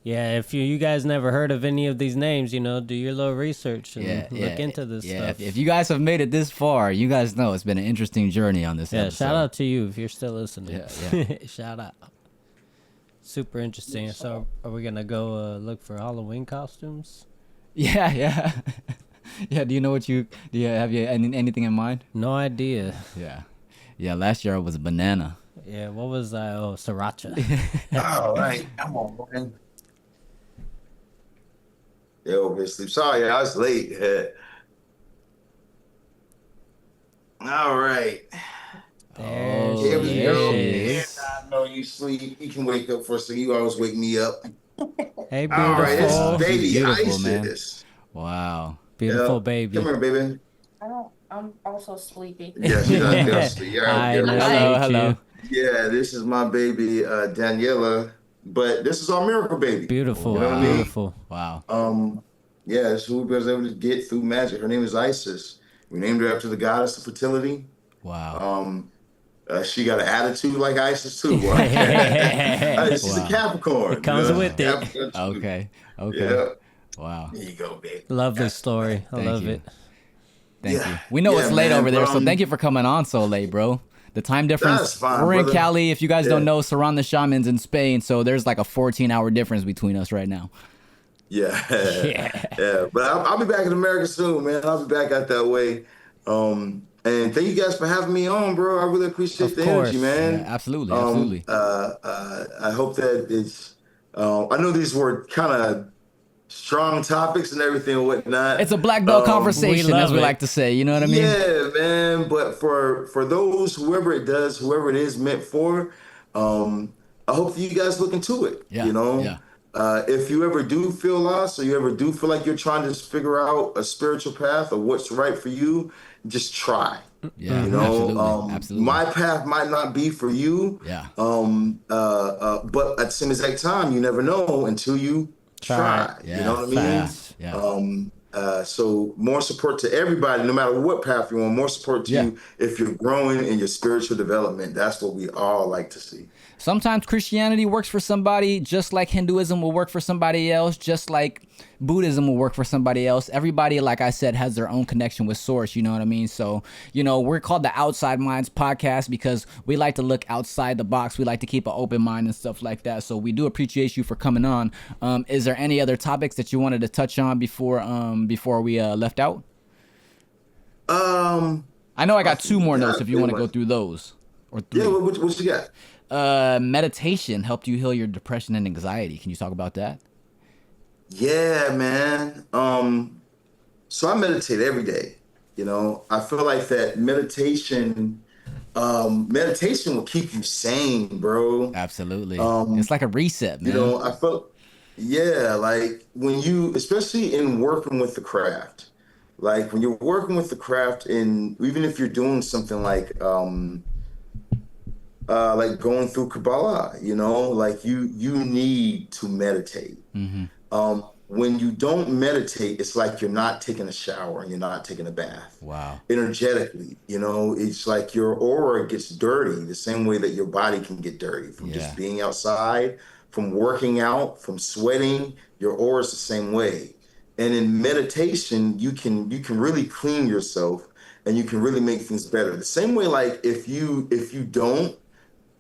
Yeah, if you guys never heard of any of these names, do your little research and look into this stuff. If you guys have made it this far, you guys know it's been an interesting journey on this Yeah, episode. shout out to you if you're still listening. Yeah. Shout out. Super interesting. So, are we gonna go look for Halloween costumes? Yeah. Yeah. Do you know have you anything in mind? No idea. Yeah. Last year I was a banana. Yeah, what was I? Oh, sriracha. All right, come on, man. Yeah, over here sleep. Sorry, I was late. All right. There Here we she go. is. I know you sleep. You can wake up first thing. You always wake me up. Hey, All right, it's beautiful. baby Beautiful, man. Isis. Wow. Beautiful Yeah. baby. Come here, baby. I'm also sleepy. Yeah, she's not gonna sleep. Hi, Yeah, nice yeah. to meet Hello. you. Yeah, this is my baby, Daniela. But this is our miracle baby. Beautiful, You know what I mean? beautiful. Wow. Yeah, this is who we was able to get through magic. Her name is Isis. We named her after the goddess of fertility. Wow. She got an attitude like Isis too. Boy. She's a Capricorn. It comes with it. Capricorn too. Okay. Yeah. Wow. There you go, babe. Lovely story. I Thank love you. it. Thank Yeah. you. We know it's Yeah, late man, over there, so um, thank you for coming on so late, bro. The time difference. That's fine, We're in brother. Cali. If you guys don't Yeah. know, Sirron the Shaman's in Spain, so there's like a 14-hour difference between us right now. Yeah. Yeah. But I'll be back in America soon, man. I'll be back out that way. And thank you guys for having me on, bro. I really appreciate Of the course. energy, man. Yeah, absolutely. I hope that it's. I know these were kind of strong topics and everything and whatnot. It's a black belt we conversation, love as we it. like to say. You know what I mean? Yeah, man. But for those, whoever it is meant for, I hope that you guys look into it. Yeah, You know. yeah. If you ever do feel lost or you ever do feel like you're trying to figure out a spiritual path or what's right for you, just try. Yeah, You know, absolutely. my path might not be for you. Yeah. But at the same exact time, you never know until you Try. try. You know Yeah, what I mean? facts. Yeah. So more support to everybody, no matter what path you're on, more support to Yeah. you if you're growing in your spiritual development. That's what we all like to see. Sometimes Christianity works for somebody just like Hinduism will work for somebody else, just like Buddhism will work for somebody else. Everybody, like I said, has their own connection with source, you know what I mean? So, we're called the Outside Minds podcast because we like to look outside the box. We like to keep an open mind and stuff like that. So we do appreciate you for coming on. Is there any other topics that you wanted to touch on before we left out? I know I got two more notes if you want to go through those. Or three. Yeah, what you got? Meditation helped you heal your depression and anxiety. Can you talk about that? Yeah, man. So I meditate every day. I feel like that meditation will keep you sane, bro. Absolutely. It's like a reset, man. I felt, yeah, like when especially in working with the craft, like when you're working with the craft, and even if you're doing something like going through Kabbalah, like you need to meditate. When you don't meditate, it's like you're not taking a shower and you're not taking a bath. Wow. Energetically, it's like your aura gets dirty the same way that your body can get dirty from just being outside, from working out, from sweating. Your aura is the same way. And in meditation, you can really clean yourself and you can really make things better. The same way, like if you don't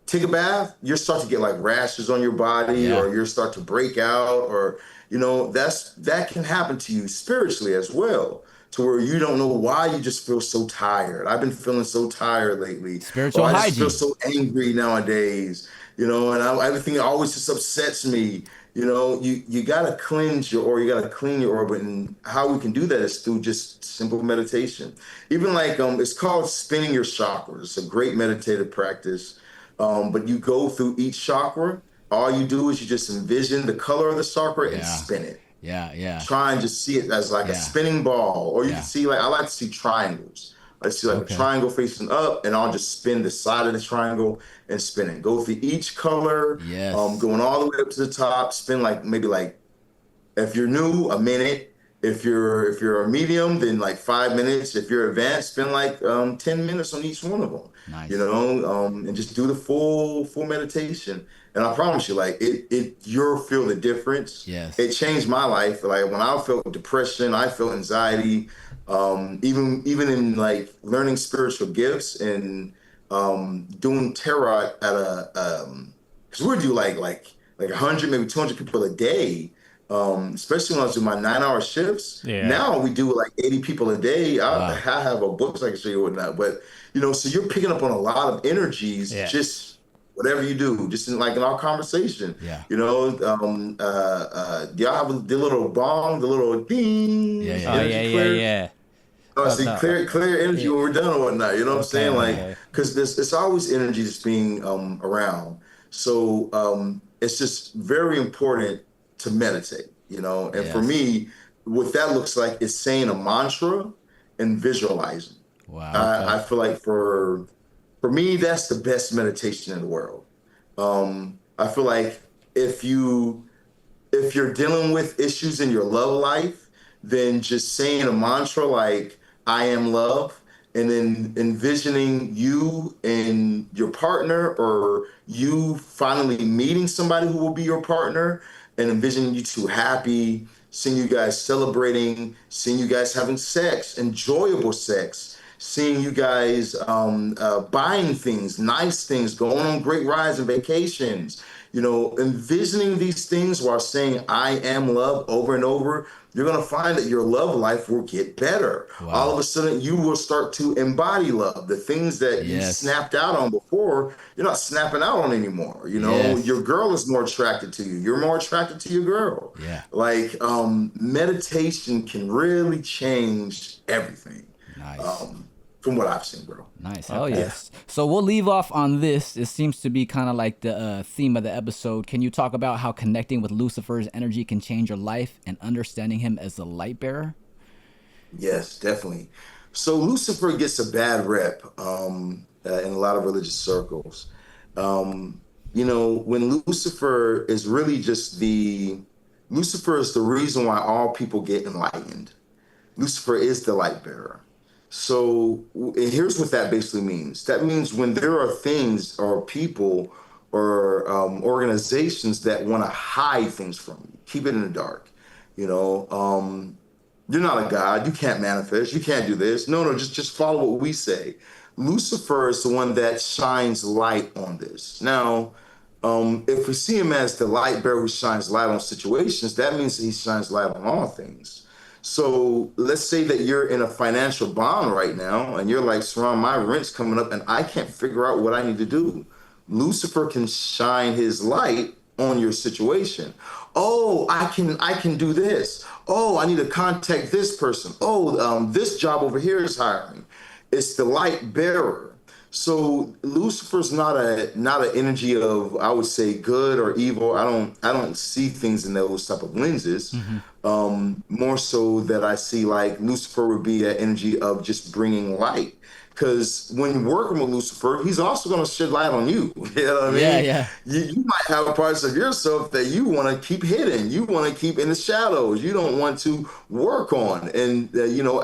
take a bath, you start to get like rashes on your body, or you start to break out, or that can happen to you spiritually as well, to where you don't know why you just feel so tired. I've been feeling so tired lately. Spiritual I hygiene. just feel so angry nowadays, and everything always just upsets me. You gotta cleanse your aura, you gotta clean your aura, and how we can do that is through just simple meditation. Even like it's called spinning your chakras. It's a great meditative practice. But you go through each chakra. All you do is you just envision the color of the chakra and spin it. Yeah. Try and just see it as like a spinning ball. Or you can see, like, I like to see triangles. I see like a triangle facing up, and I'll just spin the side of the triangle and spin it. Go through each color, going all the way up to the top, spin maybe if you're new, a minute. If you're a medium, then like 5 minutes. If you're advanced, spend 10 minutes on each one of them. Nice. And just do the full meditation. And I promise you, like you'll feel the difference. Yes. It changed my life. Like when I felt depression, I felt anxiety. Even in like learning spiritual gifts and doing tarot at because we do like 100, maybe 200 people a day. Especially when I was doing my 9-hour shifts. Yeah. Now we do like 80 people a day. I have a book so I can show you whatnot. But so you're picking up on a lot of energies. Just whatever you do, just in our conversation. Yeah. Y'all have the little bong, the little ding. Yeah. Oh, see, clear energy when we're done or whatnot. You know what I'm saying? Like, because it's always energy that's being around. So it's just very important to meditate, and for me, what that looks like is saying a mantra and visualizing. Wow. I feel like for me, that's the best meditation in the world. I feel like if you're dealing with issues in your love life, then just saying a mantra like I am love, and then envisioning you and your partner, or you finally meeting somebody who will be your partner, and envisioning you two happy, seeing you guys celebrating, seeing you guys having sex, enjoyable sex, seeing you guys buying things, nice things, going on great rides and vacations, envisioning these things while saying I am love over and over, you're going to find that your love life will get better. Wow. All of a sudden, you will start to embody love. The things that you snapped out on before, you're not snapping out on anymore. Your girl is more attracted to you. You're more attracted to your girl. Yeah. Like, meditation can really change everything. Nice. From what I've seen, bro. Nice. Hell yes. So we'll leave off on this. It seems to be kind of like the theme of the episode. Can you talk about how connecting with Lucifer's energy can change your life and understanding him as the light bearer? Yes, definitely. So Lucifer gets a bad rep in a lot of religious circles. When Lucifer is really just Lucifer is the reason why all people get enlightened. Lucifer is the light bearer. So and here's what that basically means. That means when there are things or people or organizations that want to hide things from you, keep it in the dark. You're not a god. You can't manifest. You can't do this. No, just follow what we say. Lucifer is the one that shines light on this. Now, if we see him as the light bearer who shines light on situations, that means that he shines light on all things. So let's say that you're in a financial bond right now and you're like, Sirron, my rent's coming up and I can't figure out what I need to do. Lucifer can shine his light on your situation. Oh, I can do this. Oh, I need to contact this person. Oh, this job over here is hiring. It's the light bearer. So Lucifer's not an energy of, I would say, good or evil. I don't see things in those type of lenses. Mm-hmm. More so that I see like Lucifer would be an energy of just bringing light. Because when you're working with Lucifer, he's also going to shed light on you. You know what I mean? Yeah. You might have parts of yourself that you want to keep hidden. You want to keep in the shadows. You don't want to work on. And,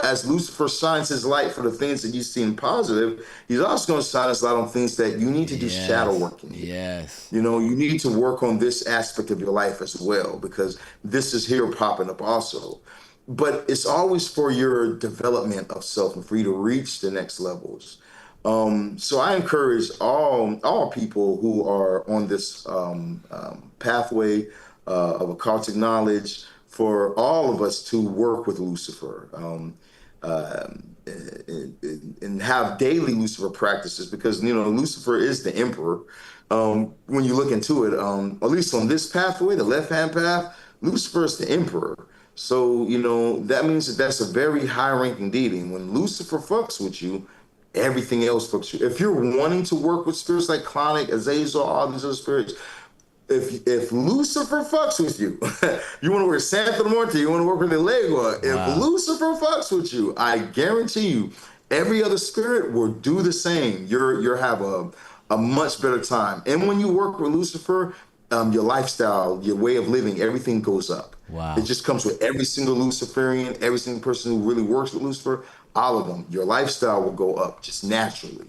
as Lucifer shines his light for the things that you see in positive, he's also going to shine his light on things that you need to do shadow working. Yes. You need to work on this aspect of your life as well, because this is here popping up also. But it's always for your development of self and for you to reach the next levels. So I encourage all people who are on this pathway of occultic knowledge, for all of us to work with Lucifer and have daily Lucifer practices, because Lucifer is the emperor. When you look into it, at least on this pathway, the left-hand path, Lucifer is the emperor. So, that means that's a very high-ranking deity. When Lucifer fucks with you, everything else fucks you. If you're wanting to work with spirits like Clonic, Azazel, all these other spirits, if Lucifer fucks with you, you want to work with Santa Muerte, you want to work with Elegua. If Lucifer fucks with you, I guarantee you, every other spirit will do the same. You'll have a much better time. And when you work with Lucifer, your lifestyle, your way of living, everything goes up. Wow. It just comes with every single Luciferian, every single person who really works with Lucifer, all of them. Your lifestyle will go up just naturally.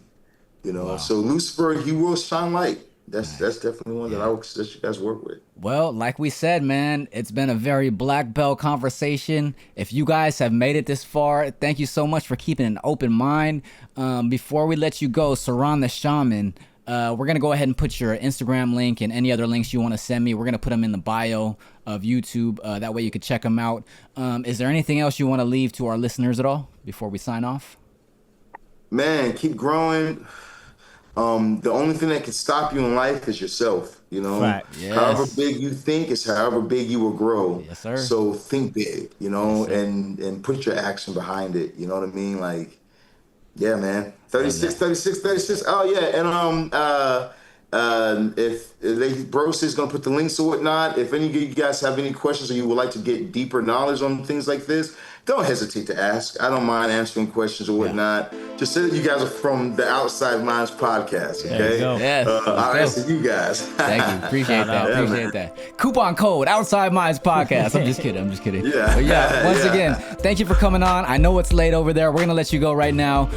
Wow. So Lucifer, he will shine light. That's definitely one that I would suggest you guys work with. Well, like we said, man, it's been a very black belt conversation. If you guys have made it this far, thank you so much for keeping an open mind. Before we let you go, Sirron the Shaman, we're going to go ahead and put your Instagram link and any other links you want to send me. We're going to put them in the bio of YouTube. That way you could check them out. Is there anything else you want to leave to our listeners at all before we sign off? Man, keep growing. The only thing that can stop you in life is yourself. Right. Yes. However big you think is however big you will grow. Yes, sir. So think big, Yes, and put your action behind it. You know what I mean? Like, yeah, man. 36. Oh yeah. And if Bros is gonna put the links or whatnot, if any of you guys have any questions or you would like to get deeper knowledge on things like this, don't hesitate to ask. I don't mind answering questions or whatnot. Just say that you guys are from the Outside Minds podcast, okay? There you go. Yes. I'll answer you guys. Thank you. Appreciate that. Coupon code Outside Minds Podcast. I'm just kidding. Yeah. But yeah, once again, thank you for coming on. I know it's late over there. We're going to let you go right now.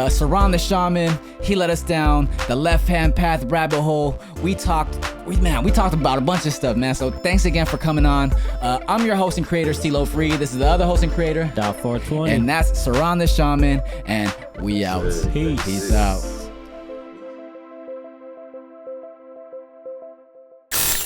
Sirron the Shaman, he let us down the left-hand path rabbit hole. We talked about a bunch of stuff, man. So thanks again for coming on. I'm your host and creator, CeeLo Free. This is the other host and creator, Dow 420. and that's Sirron the Shaman, and we out. Peace. Peace out.